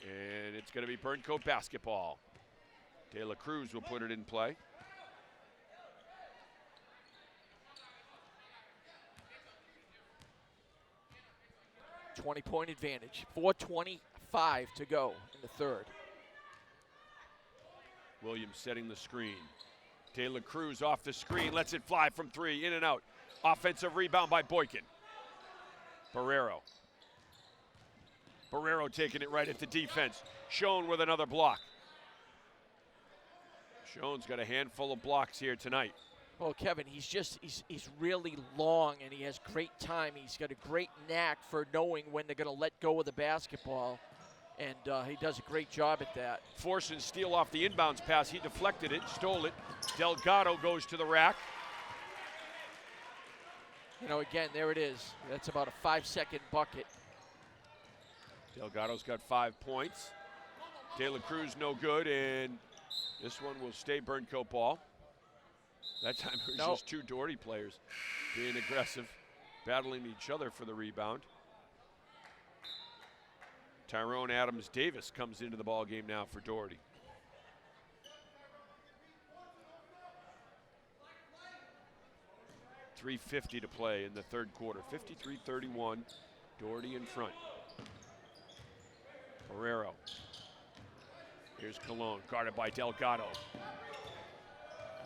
And it's going to be Burncoat basketball. De La Cruz will put it in play. .20 advantage. 4:25 to go in the third. Williams setting the screen. De La Cruz off the screen, lets it fly from 3, in and out. Offensive rebound by Boykin. Barrero. Barrero taking it right at the defense. Schoen with another block. Schoen's got a handful of blocks here tonight. Well, Kevin, he's really long, and he has great time. He's got a great knack for knowing when they're going to let go of the basketball, and he does a great job at that. Forson steal off the inbounds pass. He deflected it, stole it. Delgado goes to the rack. You know, again, there it is. That's about a 5-second bucket. Delgado's got 5 points. De La Cruz no good, and this one will stay Burncoat ball. That time it was just 2 Doherty players being aggressive, battling each other for the rebound. Tyrone Adams-Davis comes into the ball game now for Doherty. .350 to play in the third quarter. 53-31, Doherty in front. Barrero Here's Cologne, guarded by Delgado.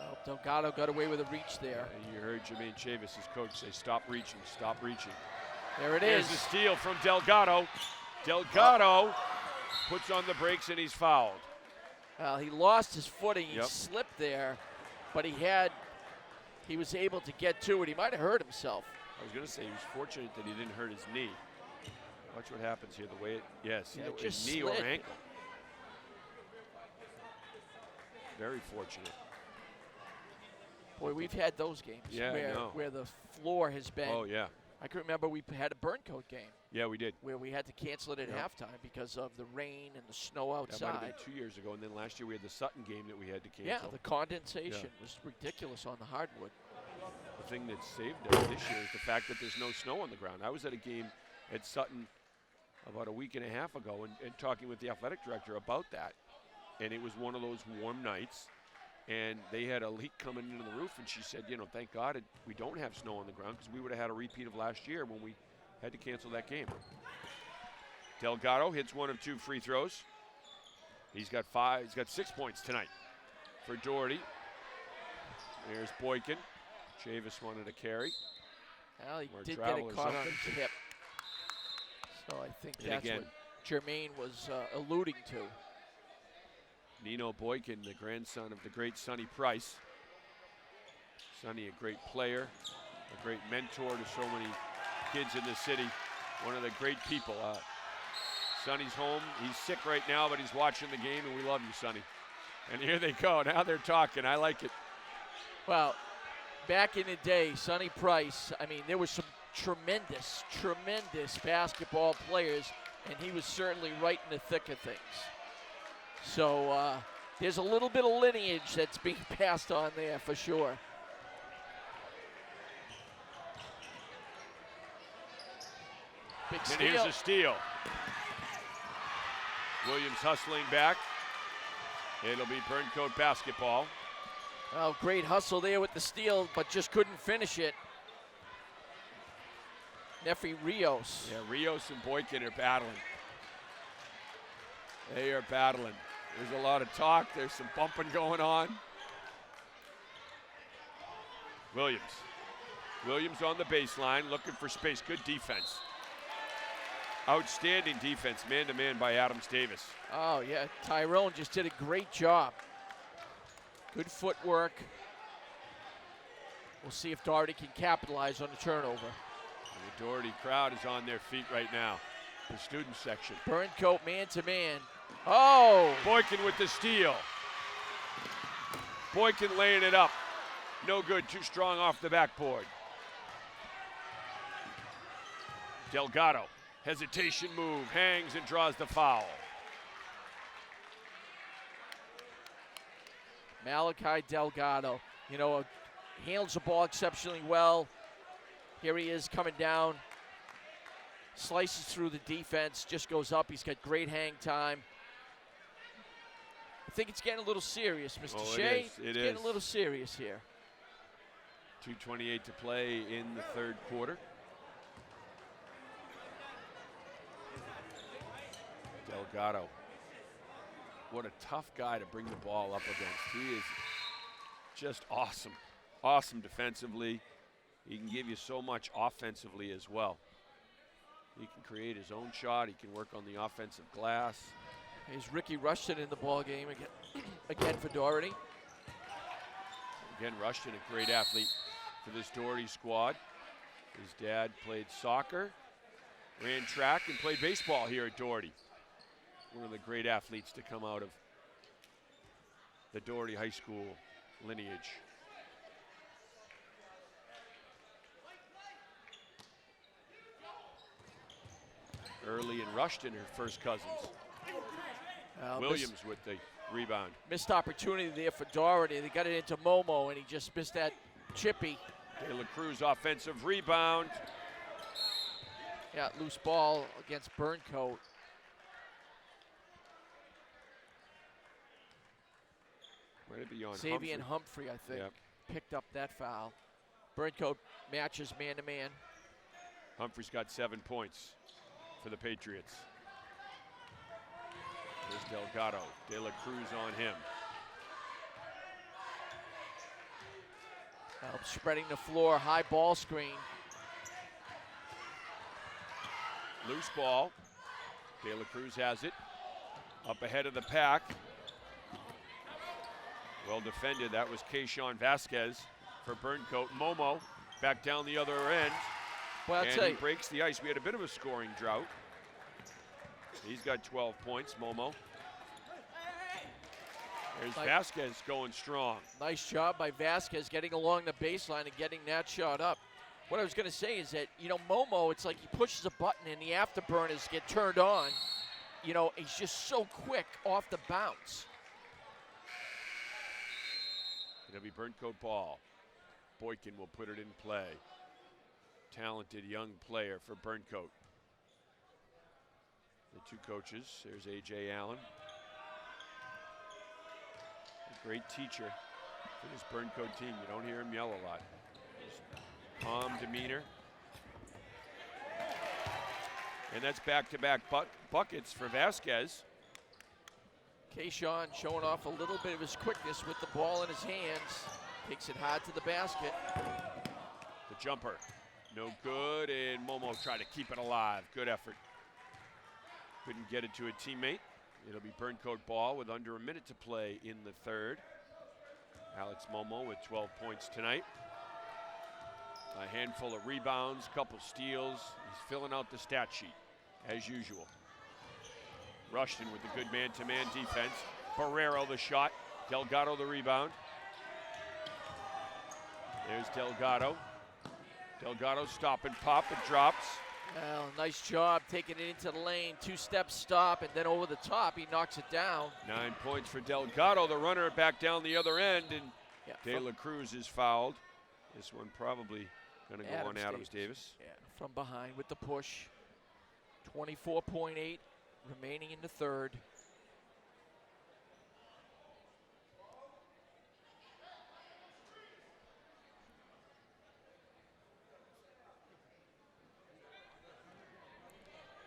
Oh, Delgado got away with a reach there. You heard Jermaine Chavis, his coach, say, stop reaching, stop reaching. There it There's is. the steal from Delgado. Delgado puts on the brakes and he's fouled. Well, he lost his footing. He Yep. slipped there, but he was able to get to it. He might have hurt himself. I was going to say he was fortunate that he didn't hurt his knee. Watch what happens here. The way it, yes, Yeah, it his just knee or slid. ankle. Very fortunate. Boy, we've had those games Yeah, I know. where the floor has been. Oh, yeah. I can remember we had a Burncoat game Yeah, we did. where we had to cancel it at Yep. halftime because of the rain and the snow That might have outside. been 2 years ago, and then last year we had the Sutton game that we had to cancel. Yeah, the condensation was ridiculous on the hardwood. The thing that saved us this year is the fact that there's no snow on the ground. I was at a game at Sutton about a week and a half ago and talking with the athletic director about that. And it was one of those warm nights, and they had a leak coming into the roof, and she said, you know, thank God we don't have snow on the ground because we would have had a repeat of last year when we had to cancel that game. Delgado hits one of 2 free throws. He's got 6 points tonight for Doherty. There's Boykin. Chavis wanted to carry. Well, he More did get travel it or caught on something. the tip. So I think And that's again, what Jermaine was alluding to. Nino Boykin, the grandson of the great Sonny Price. Sonny, a great player, a great mentor to so many kids in the city, one of the great people. Sonny's home. He's sick right now, but he's watching the game, and we love you, Sonny. And here they go. Now they're talking. I like it. Well, back in the day, Sonny Price, I mean, there was some tremendous basketball players, and he was certainly right in the thick of things. So there's a little bit of lineage that's being passed on there for sure. Big And steal. here's a steal. Williams hustling back. It'll be Burncoat basketball. Well, great hustle there with the steal, but just couldn't finish it. Nefi Rios. Yeah, Rios and Boykin are battling. They are battling. There's a lot of talk. There's some bumping going on. Williams. Williams on the baseline, looking for space. Good defense. Outstanding defense, man-to-man by Adams Davis. Oh, yeah, Tyrone just did a great job. Good footwork. We'll see if Doherty can capitalize on the turnover. The Doherty crowd is on their feet right now. The student section. Burncoat man-to-man. Oh! Boykin with the steal. Boykin laying it up. No good, too strong off the backboard. Delgado, hesitation move, hangs and draws the foul. Malachi Delgado, you know, handles the ball exceptionally well. Here he is coming down, slices through the defense, just goes up. He's got great hang time. I think it's getting a little serious, Mr. Oh, Shea. it It's is. getting a little serious here. 2:28 to play in the third quarter. Delgado. What a tough guy to bring the ball up against. He is just awesome. Awesome defensively. He can give you so much offensively as well. He can create his own shot. He can work on the offensive glass. Here's Ricky Rushton in the ball game again for Doherty. Again, Rushton, a great athlete for this Doherty squad. His dad played soccer, ran track, and played baseball here at Doherty. One of the great athletes to come out of the Doherty High School lineage. Early and Rushton, her first cousins. Williams with the rebound. Missed opportunity there for Doherty. They got it into Momo, and he just missed that chippy. De La Cruz offensive rebound. Yeah, loose ball against Burncoat. Might it be on Xavier Humphrey, I think, Yep. picked up that foul. Burncoat matches man-to-man. Humphrey's got 7 points for the Patriots. There's Delgado. De La Cruz on him. Now spreading the floor, high ball screen. Loose ball. De La Cruz has it. Up ahead of the pack. Well defended. That was Keyshawn Vasquez for Burncoat. Momo back down the other end. Well, and he breaks the ice. We had a bit of a scoring drought. He's got 12 points, Momo. There's Vasquez going strong. Nice job by Vasquez getting along the baseline and getting that shot up. What I was going to say is that, you know, Momo, it's like he pushes a button and the afterburners get turned on. You know, he's just so quick off the bounce. It'll be Burncoat ball. Boykin will put it in play. Talented young player for Burncoat. The two coaches, there's A.J. Allen. A great teacher for this Burncoat team. You don't hear him yell a lot. Calm demeanor. And that's back-to-back buckets for Vasquez. Keyshawn showing off a little bit of his quickness with the ball in his hands. Takes it hard to the basket. The jumper, no good, and Momo tried to keep it alive. Good effort. Couldn't get it to a teammate. It'll be Burncoat ball with under a minute to play in the third. Alex Momo with 12 points tonight. A handful of rebounds, couple steals. He's filling out the stat sheet, as usual. Rushton with a good man-to-man defense. Barrero the shot. Delgado the rebound. There's Delgado. Delgado stop and pop. It drops. Well, nice job taking it into the lane. Two-step stop, and then over the top, he knocks it down. 9 points for Delgado. The runner back down the other end, and De La Cruz is fouled. This one probably going to go on Adams Davis. Yeah, from behind with the push. 24.8 remaining in the third.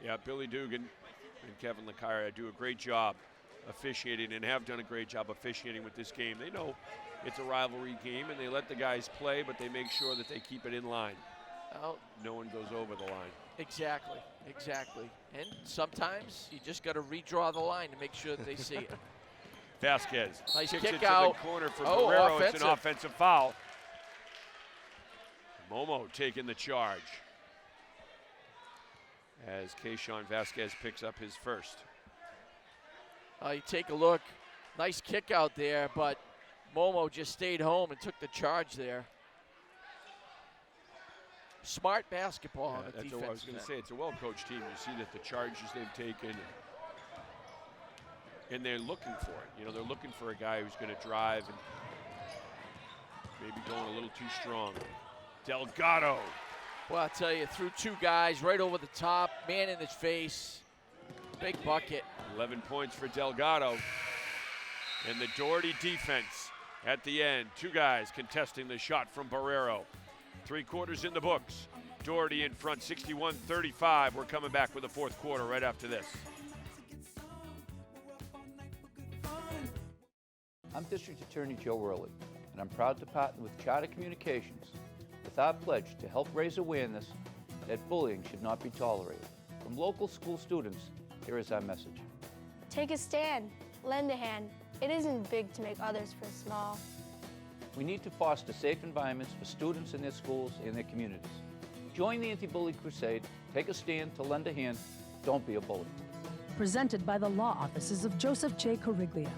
Yeah, Billy Dugan and Kevin Lacaria do a great job officiating and have done a great job officiating with this game. They know it's a rivalry game and they let the guys play, but they make sure that they keep it in line. Well, no one goes over the line. Exactly, exactly. And sometimes you just got to redraw the line to make sure that they see it. Vasquez nice kicks kick it to out. the corner for Barrero. Offensive. It's an offensive foul. Momo taking the charge as Keyshawn Vasquez picks up his first. You take a look. Nice kick out there, but Momo just stayed home and took the charge there. Smart basketball on the that's defense. what I was going to say. It's a well-coached team. You see that the charges they've taken, and they're looking for it. You know, they're looking for a guy who's going to drive and maybe going a little too strong. Delgado. Well, I'll tell you, threw two guys right over the top, man in his face. Big bucket. 11 points for Delgado. And the Doherty defense at the end. Two guys contesting the shot from Barrero. 3 quarters in the books. Doherty in front, 61-35. We're coming back with the fourth quarter right after this. I'm District Attorney Joe Worley, and I'm proud to partner with Charter Communications with our pledge to help raise awareness that bullying should not be tolerated. From local school students, here is our message. Take a stand. Lend a hand. It isn't big to make others feel small. We need to foster safe environments for students in their schools and their communities. Join the anti-bully crusade. Take a stand to lend a hand. Don't be a bully. Presented by the law offices of Joseph J. Corriglia.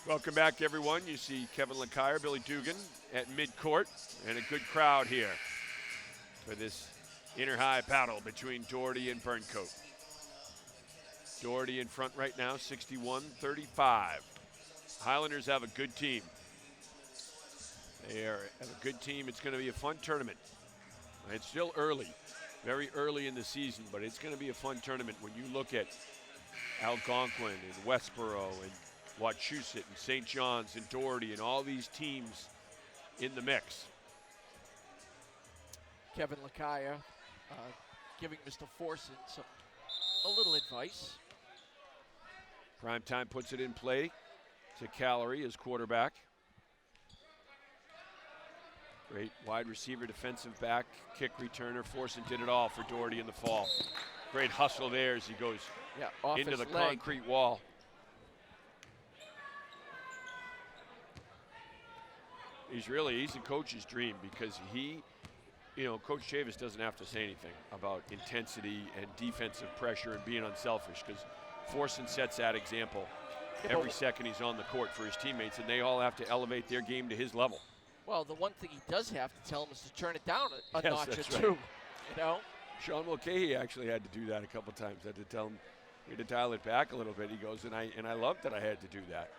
Welcome back, everyone. You see Kevin Lacaria, Billy Dugan at midcourt, and a good crowd here for this inter-high battle between Doherty and Burncoat. Doherty in front right now, 61-35. Highlanders have a good team. They have a good team. It's going to be a fun tournament. It's still early, very early in the season, but it's going to be a fun tournament when you look at Algonquin and Westboro and Wachusett and St. John's and Doherty and all these teams in the mix. Kevin Lacaria giving Mr. Forson some a little advice. Primetime puts it in play to Callery as quarterback. Great wide receiver, defensive back, kick returner. Forson did it all for Doherty in the fall. Great hustle there as he goes off into his the leg. concrete wall. He's a coach's dream because Coach Chavis doesn't have to say anything about intensity and defensive pressure and being unselfish because Forson sets that example every second he's on the court for his teammates, and they all have to elevate their game to his level. Well, the one thing he does have to tell him is to turn it down a Yes, notch or that's two. right. You know? Sean Mulcahy actually had to do that a couple times. Had to tell him we had to dial it back a little bit. He goes, and I loved that I had to do that.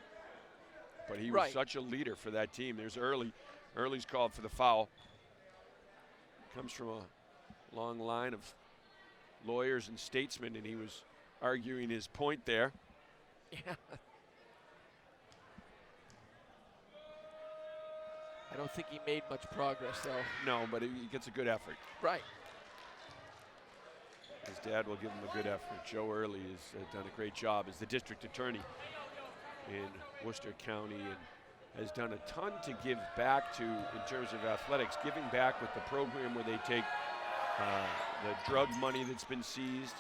But he was such a leader for that team. There's Early. Early's called for the foul. Comes from a long line of lawyers and statesmen, and he was arguing his point there. Yeah. I don't think he made much progress, though. No, but he gets a good effort. Right. His dad will give him a good effort. Joe Early has done a great job as the district attorney in Worcester County and has done a ton to give back to in terms of athletics, giving back with the program where they take the drug money that's been seized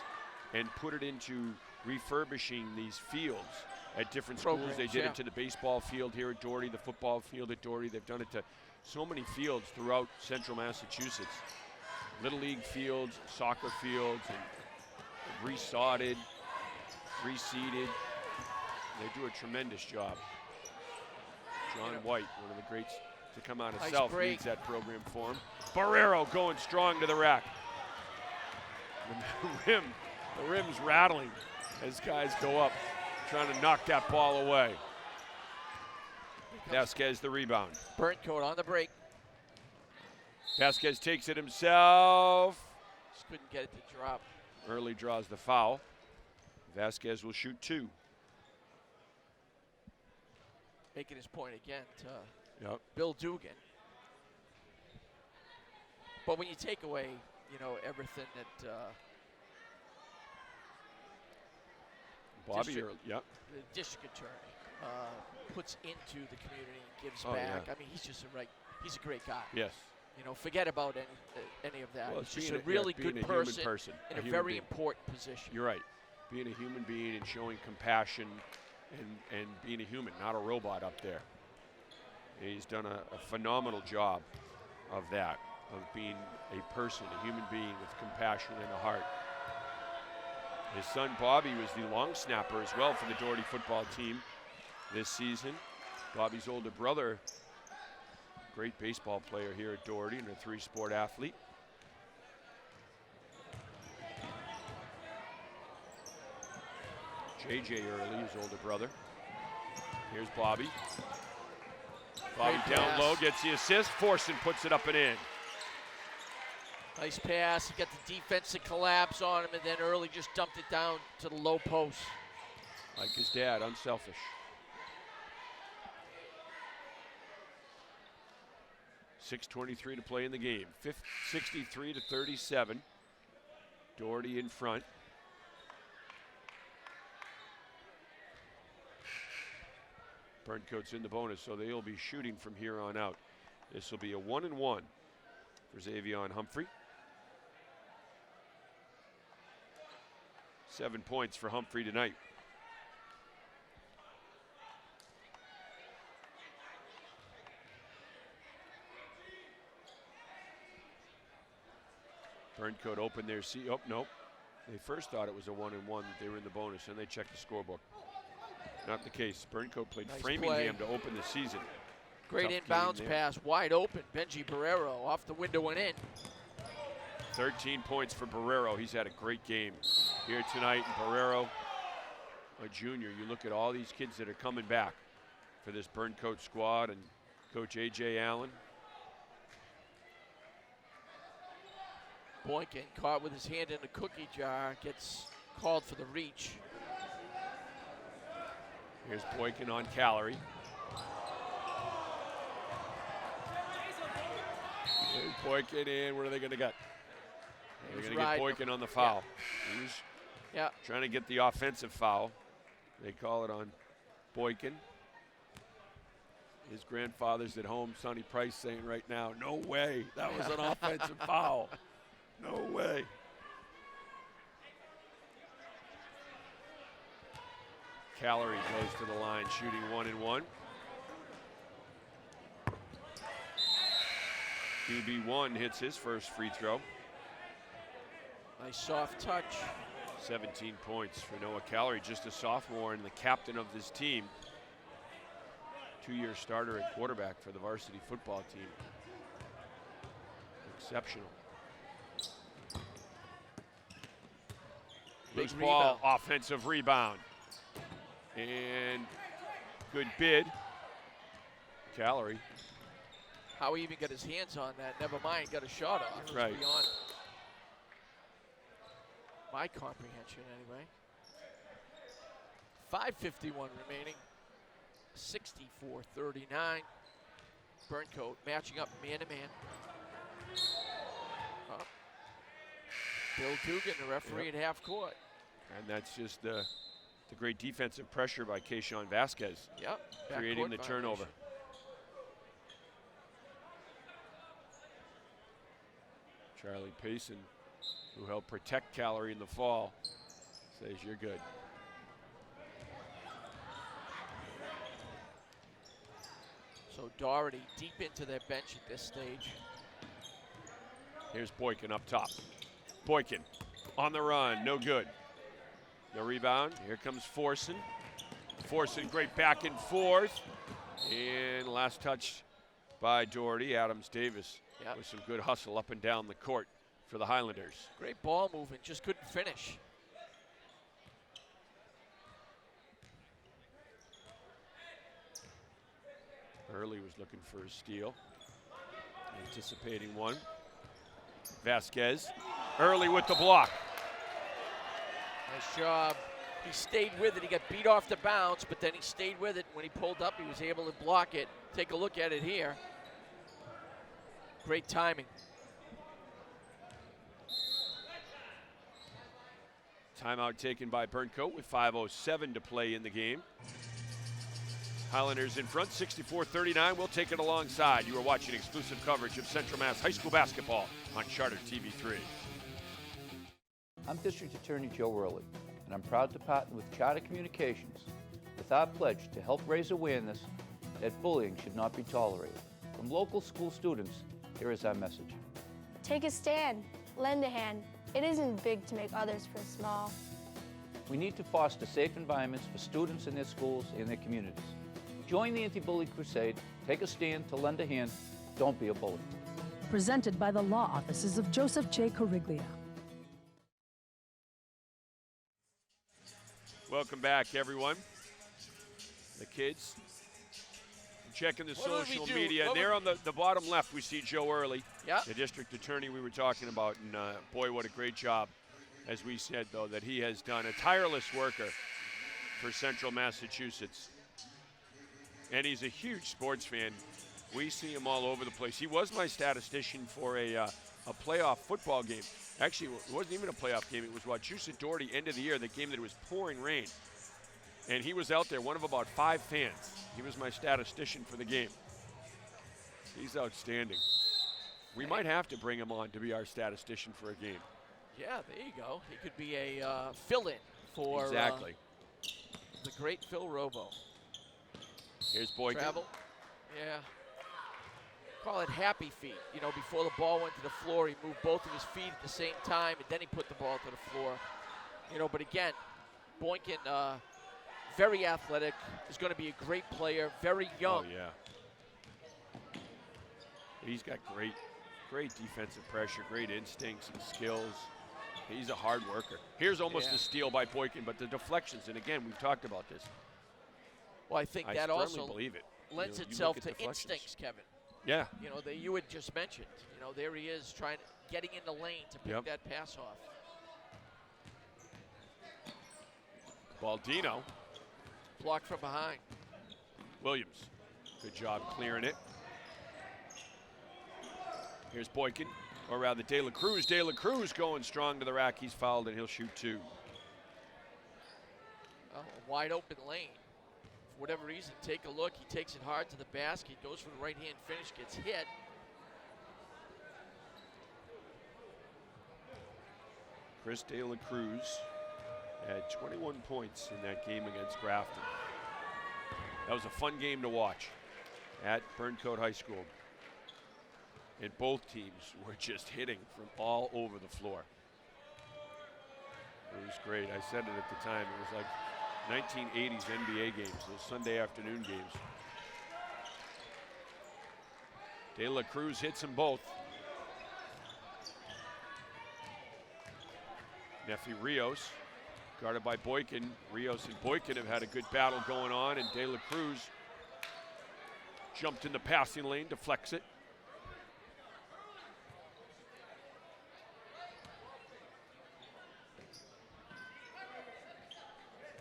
and put it into refurbishing these fields at different schools. They did it to the baseball field here at Doherty, the football field at Doherty. They've done it to so many fields throughout central Massachusetts. Little league fields, soccer fields, and resodded, reseeded. They do a tremendous job. John White, one of the greats to come out of South, leads that program for him. Barrero going strong to the rack. The rim's rattling as guys go up, trying to knock that ball away. Vasquez the rebound. Burncoat on the break. Vasquez takes it himself. Just couldn't get it to drop. Early draws the foul. Vasquez will shoot 2. Making his point again to Bill Dugan. But when you take away, everything that Bobby, the district attorney puts into the community and gives back. Yeah. I mean, he's a great guy. Yes. Forget about any of that. Well, he's just a really good person in a very important position. You're right. Being a human being and showing compassion and being a human, not a robot up there. He's done a phenomenal job of that, of being a person, a human being with compassion and a heart. His son Bobby was the long snapper as well for the Doherty football team this season. Bobby's older brother, great baseball player here at Doherty and a 3-sport athlete. J.J. Early, his older brother. Here's Bobby. Bobby down low, gets the assist. Forson puts it up and in. Nice pass. He got the defensive collapse on him, and then Early just dumped it down to the low post. Like his dad, unselfish. .6:23 to play in the game. 63-37. Doherty in front. Burncoat's in the bonus, so they'll be shooting from here on out. This will be a 1-1 for Xavion Humphrey. 7 points for Humphrey tonight. Burncoat opened their seat. Oh, no. They first thought it was a 1-1, that they were in the bonus, and they checked the scorebook. Not the case. Burncoat played Framingham to open the season. Great inbounds pass, wide open. Benji Barrero off the window and in. 13 points for Barrero. He's had a great game here tonight. And Barrero, a junior. You look at all these kids that are coming back for this Burncoat squad, and Coach A.J. Allen. Boykin caught with his hand in the cookie jar, gets called for the reach. Here's Boykin on Callery. Here's Boykin in. What are they going to get? They're going to get Boykin on the foul. Yeah. Trying to get the offensive foul. They call it on Boykin. His grandfather's at home, Sonny Price, saying right now, no way, that was an offensive foul. No way. Calorie goes to the line, shooting 1-1. QB1 hits his first free throw. Nice soft touch. 17 points for Noah Calorie, just a sophomore and the captain of this team. 2-year starter at quarterback for the varsity football team. Exceptional. Loose ball, offensive rebound. And good bid. Calorie. How he even got his hands on that, never mind, got a shot off. It was right. Beyond my comprehension, anyway. 5:51 remaining. 64-39. Burncoat matching up man-to-man. Bill Dugan, the referee at half court. And that's just the great defensive pressure by Keyshawn Vasquez. Yep. Creating the turnover. Charlie Payson, who helped protect Calorie in the fall, says you're good. So Doherty deep into their bench at this stage. Here's Boykin up top. Boykin on the run, no good. The rebound, here comes Forson. Forson, great back and forth. And last touch by Doherty. Adams Davis with some good hustle up and down the court for the Highlanders. Great ball movement, just couldn't finish. Early was looking for a steal. Anticipating one. Vasquez, Early with the block. Nice job. He stayed with it. He got beat off the bounce, but then he stayed with it. When he pulled up, he was able to block it. Take a look at it here. Great timing. Timeout taken by Burncoat with 5:07 to play in the game. Highlanders in front, 64-39. We'll take it alongside. You are watching exclusive coverage of Central Mass High School basketball on Charter TV3. I'm District Attorney Joe Worley, and I'm proud to partner with Charter Communications with our pledge to help raise awareness that bullying should not be tolerated. From local school students, here is our message. Take a stand. Lend a hand. It isn't big to make others feel small. We need to foster safe environments for students in their schools and their communities. Join the anti-bully crusade. Take a stand to lend a hand. Don't be a bully. Presented by the law offices of Joseph J. Corriglia. Welcome back, everyone. The kids checking the social media. There on the bottom left, we see Joe Early, the district attorney we were talking about. And boy, what a great job, as we said, though, that he has done. A tireless worker for Central Massachusetts. And he's a huge sports fan. We see him all over the place. He was my statistician for a playoff football game. Actually, it wasn't even a playoff game. It was Wachusett Doherty, end of the year, the game that it was pouring rain. And he was out there, one of about 5 fans. He was my statistician for the game. He's outstanding. We might have to bring him on to be our statistician for a game. Yeah, there you go. He could be a fill-in for the great Phil Robo. Here's Boykin. Travel. Yeah. Call it happy feet. You know, before the ball went to the floor, he moved both of his feet at the same time, and then he put the ball to the floor. You know, but again, Boykin, very athletic, is going to be a great player, very young. Oh, yeah. He's got great defensive pressure, great instincts and skills. He's a hard worker. Here's almost a steal by Boykin, but the deflections, and again, we've talked about this. Well, I think that also believe it. lends itself to instincts, Kevin. Yeah. You know, that you had just mentioned. You know, there he is getting in the lane to pick that pass off. Baldino. Blocked from behind. Williams. Good job clearing it. Here's Boykin, or rather De La Cruz. De La Cruz going strong to the rack. He's fouled, and he'll shoot 2. Well, a wide open lane. For whatever reason, take a look. He takes it hard to the basket, goes for the right-hand finish, gets hit. Chris De La Cruz had 21 points in that game against Grafton. That was a fun game to watch at Burncoat High School. And both teams were just hitting from all over the floor. It was great. I said it at the time. It was like 1980s NBA games, those Sunday afternoon games. De La Cruz hits them both. Nefi Rios, guarded by Boykin. Rios and Boykin have had a good battle going on, and De La Cruz jumped in the passing lane, deflects it.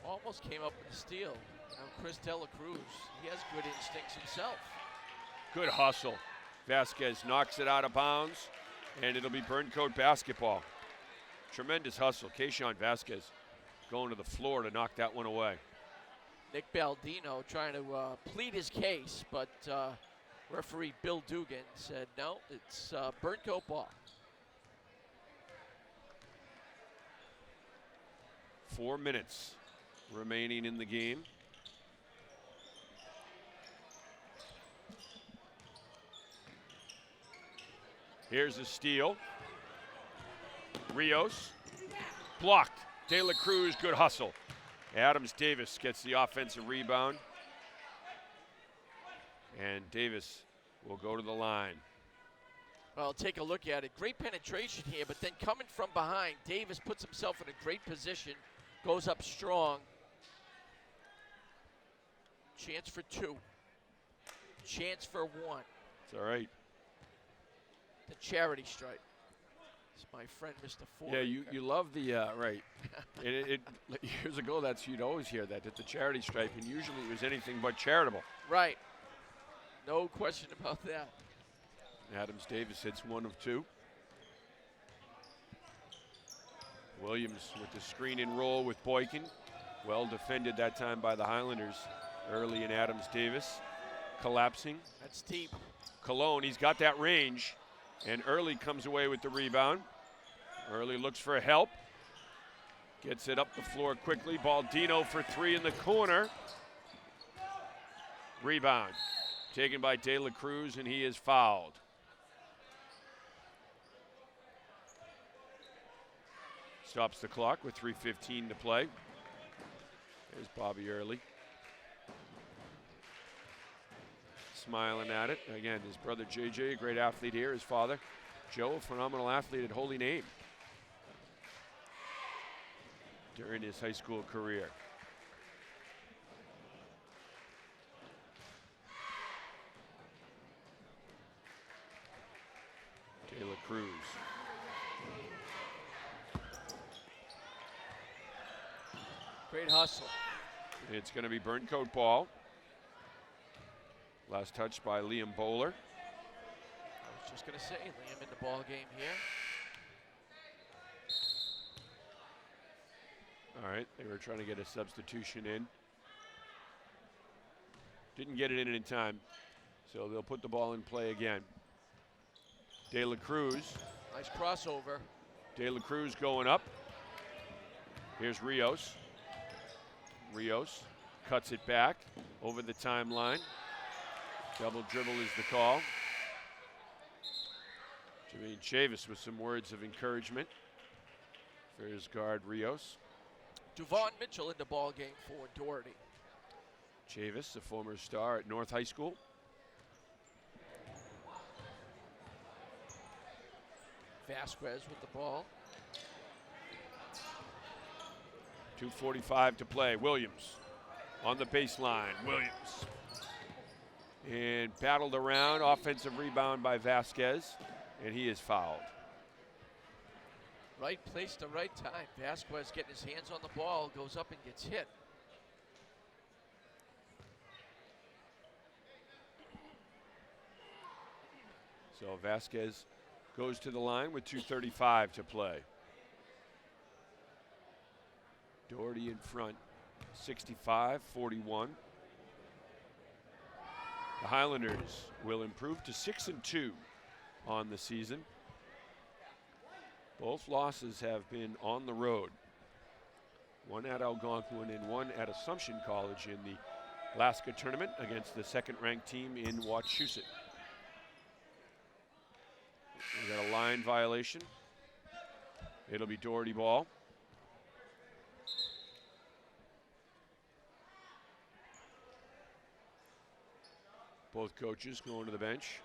Almost came up with a steal. Now Chris De La Cruz, he has good instincts himself. Good hustle. Vasquez knocks it out of bounds, and it'll be Burncoat basketball. Tremendous hustle. Keyshawn Vasquez going to the floor to knock that one away. Nick Baldino trying to plead his case, but referee Bill Dugan said, no, it's Burncoat ball. 4 minutes remaining in the game. Here's a steal. Rios blocked. De La Cruz, good hustle. Adams Davis gets the offensive rebound. And Davis will go to the line. Well, take a look at it. Great penetration here, but then coming from behind, Davis puts himself in a great position, goes up strong. Chance for two. Chance for one. It's all right. The charity stripe. It's my friend, Mr. Ford. Yeah, you love the, right. Years ago, you'd always hear that, at the charity stripe, and usually it was anything but charitable. Right. No question about that. Adams Davis hits 1 of 2. Williams with the screen and roll with Boykin. Well defended that time by the Highlanders. Early in Adams Davis. Collapsing. That's deep. Cologne, he's got that range. And Early comes away with the rebound. Early looks for help. Gets it up the floor quickly. Baldino for 3 in the corner. Rebound. Taken by De La Cruz, and he is fouled. Stops the clock with 3:15 to play. There's Bobby Early. Smiling at it. Again, his brother JJ, a great athlete here. His father, Joe, a phenomenal athlete at Holy Name during his high school career. De La Cruz. Great hustle. It's going to be Burncoat ball. Last touch by Liam Bowler. I was just going to say, Liam in the ball game here. All right, they were trying to get a substitution in. Didn't get it in time, so they'll put the ball in play again. De La Cruz. Nice crossover. De La Cruz going up. Here's Rios. Rios cuts it back over the timeline. Double dribble is the call. Jermaine Chavis with some words of encouragement for his guard, Rios. Duvon Mitchell in the ball game for Doherty. Chavis, a former star at North High School. Vasquez with the ball. 2:45 to play. Williams on the baseline. Williams. And battled around. Offensive rebound by Vasquez. And he is fouled. Right place to right time. Vasquez getting his hands on the ball, goes up and gets hit. So Vasquez goes to the line with 2:35 to play. Doherty in front 65-41. The Highlanders will improve to 6-2 on the season. Both losses have been on the road. One at Algonquin and one at Assumption College in the Alaska tournament against the second-ranked team in Wachusett. We got a line violation. It'll be Doherty ball. Both coaches going to the bench.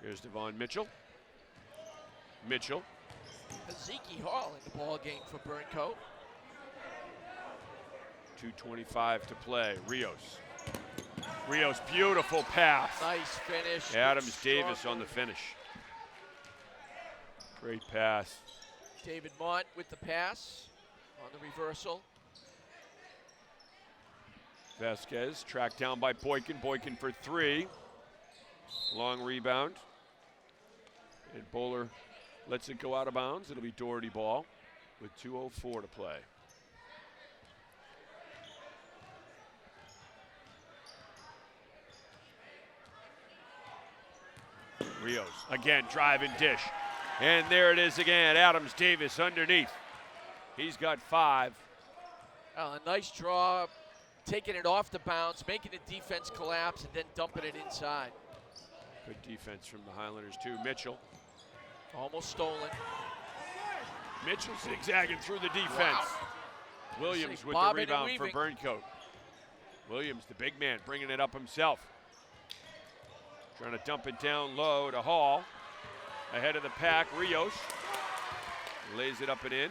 Here's Devon Mitchell. Mitchell. Ezekiel Hall in the ball game for Burncoat. 2:25 to play. Rios. Rios, beautiful pass. Nice finish. Adams Davis on the finish. Great pass. David Mont with the pass on the reversal. Vasquez tracked down by Boykin. Boykin for three. Long rebound. And Bowler lets it go out of bounds. It'll be Doherty ball with 2:04 to play. Rios again, drive and dish. And there it is again, Adams Davis underneath. He's got 5. A nice draw, taking it off the bounce, making the defense collapse, and then dumping it inside. Good defense from the Highlanders too. Mitchell. Almost stolen. Mitchell zigzagging through the defense. Wow. Williams with the rebound for Burncoat. Williams, the big man, bringing it up himself. Trying to dump it down low to Hall. Ahead of the pack, Rios. Lays it up and in.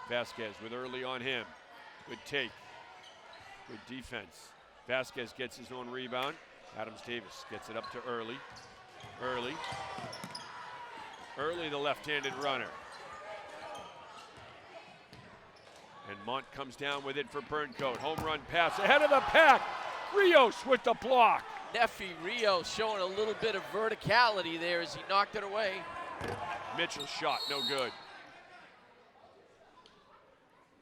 Vasquez with early on him. Good take. Good defense. Vasquez gets his own rebound. Adams Davis gets it up to Early. Early, the left-handed runner. And Mont comes down with it for Burncoat. Home run pass ahead of the pack. Rios with the block. Neffy Rios showing a little bit of verticality there as he knocked it away. Mitchell's shot, no good.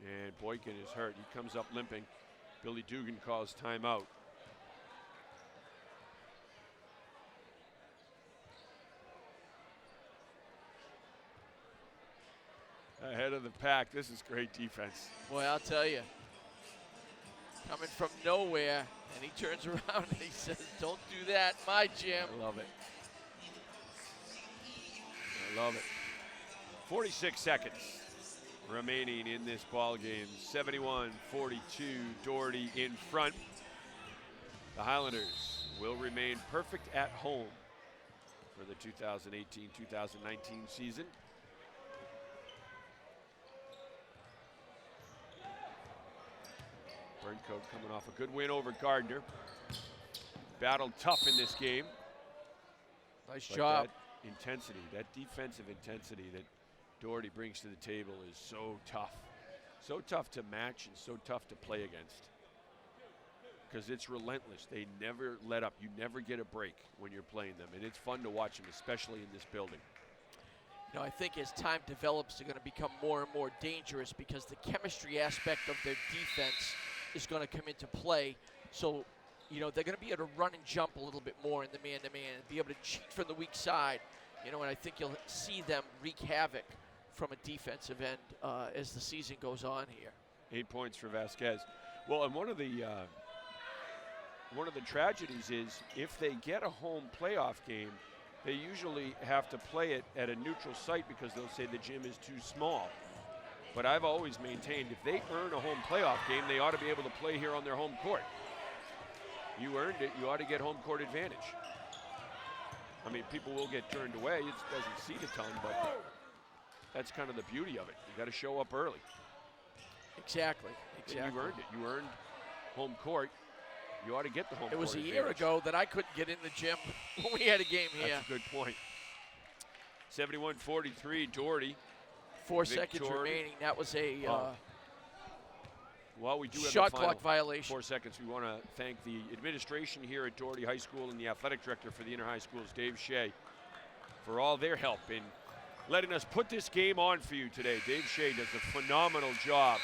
And Boykin is hurt. He comes up limping. Billy Dugan calls timeout. Ahead of the pack. This is great defense. Boy, I'll tell you. Coming from nowhere, and he turns around and he says, "Don't do that, my gym." I love it. I love it. 46 seconds remaining in this ball game. 71-42, Doherty in front. The Highlanders will remain perfect at home for the 2018-2019 season. Burncoat coming off a good win over Gardner. Battled tough in this game. Nice job. That intensity, that defensive intensity that Doherty brings to the table is so tough. So tough to match and so tough to play against. Because it's relentless. They never let up. You never get a break when you're playing them. And it's fun to watch them, especially in this building. You know, I think as time develops, they're going to become more and more dangerous because the chemistry aspect of their defense is going to come into play. So, you know, they're going to be able to run and jump a little bit more in the man-to-man and be able to cheat from the weak side. You know, and I think you'll see them wreak havoc from a defensive end as the season goes on here. 8 points for Vasquez. Well, and one of the tragedies is if they get a home playoff game, they usually have to play it at a neutral site because they'll say the gym is too small. But I've always maintained if they earn a home playoff game, they ought to be able to play here on their home court. You earned it, you ought to get home court advantage. I mean, people will get turned away. It doesn't seat a ton, but that's kind of the beauty of it. You got to show up early. Exactly. And you earned it. You earned home court. You ought to get the home court. It was a advantage. year ago that I couldn't get in the gym when we had a game here. That's a good point. 71-43, Doherty. 4 seconds remaining. That was a Well, we do have shot the final clock violation. 4 seconds. We want to thank the administration here at Doherty High School and the athletic director for the inter-high schools, Dave Shea, for all their help in letting us put this game on for you today. Dave Shea does a phenomenal job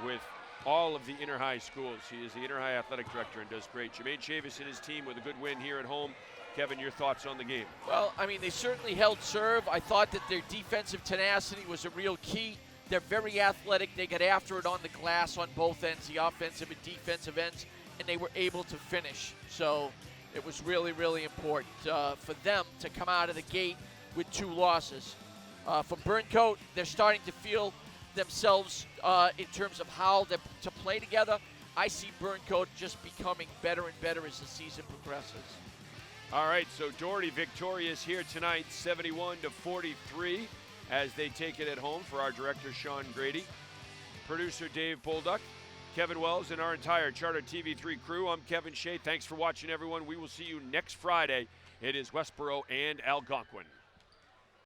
with all of the inter-high schools. He is the inter-high athletic director and does great. Jermaine Chavis and his team with a good win here at home. Kevin, your thoughts on the game? Well, I mean, they certainly held serve. I thought that their defensive tenacity was a real key. They're very athletic. They got after it on the glass on both ends, the offensive and defensive ends, and they were able to finish. So it was really, really important for them to come out of the gate with 2 losses. For Burncoat, they're starting to feel themselves in terms of how they're to play together. I see Burncoat just becoming better and better as the season progresses. All right, so Doherty victorious here tonight, 71-43, as they take it at home. For our director, Sean Grady, producer Dave Bolduck, Kevin Wells, and our entire Charter TV3 crew, I'm Kevin Shea. Thanks for watching, everyone. We will see you next Friday. It is Westboro and Algonquin.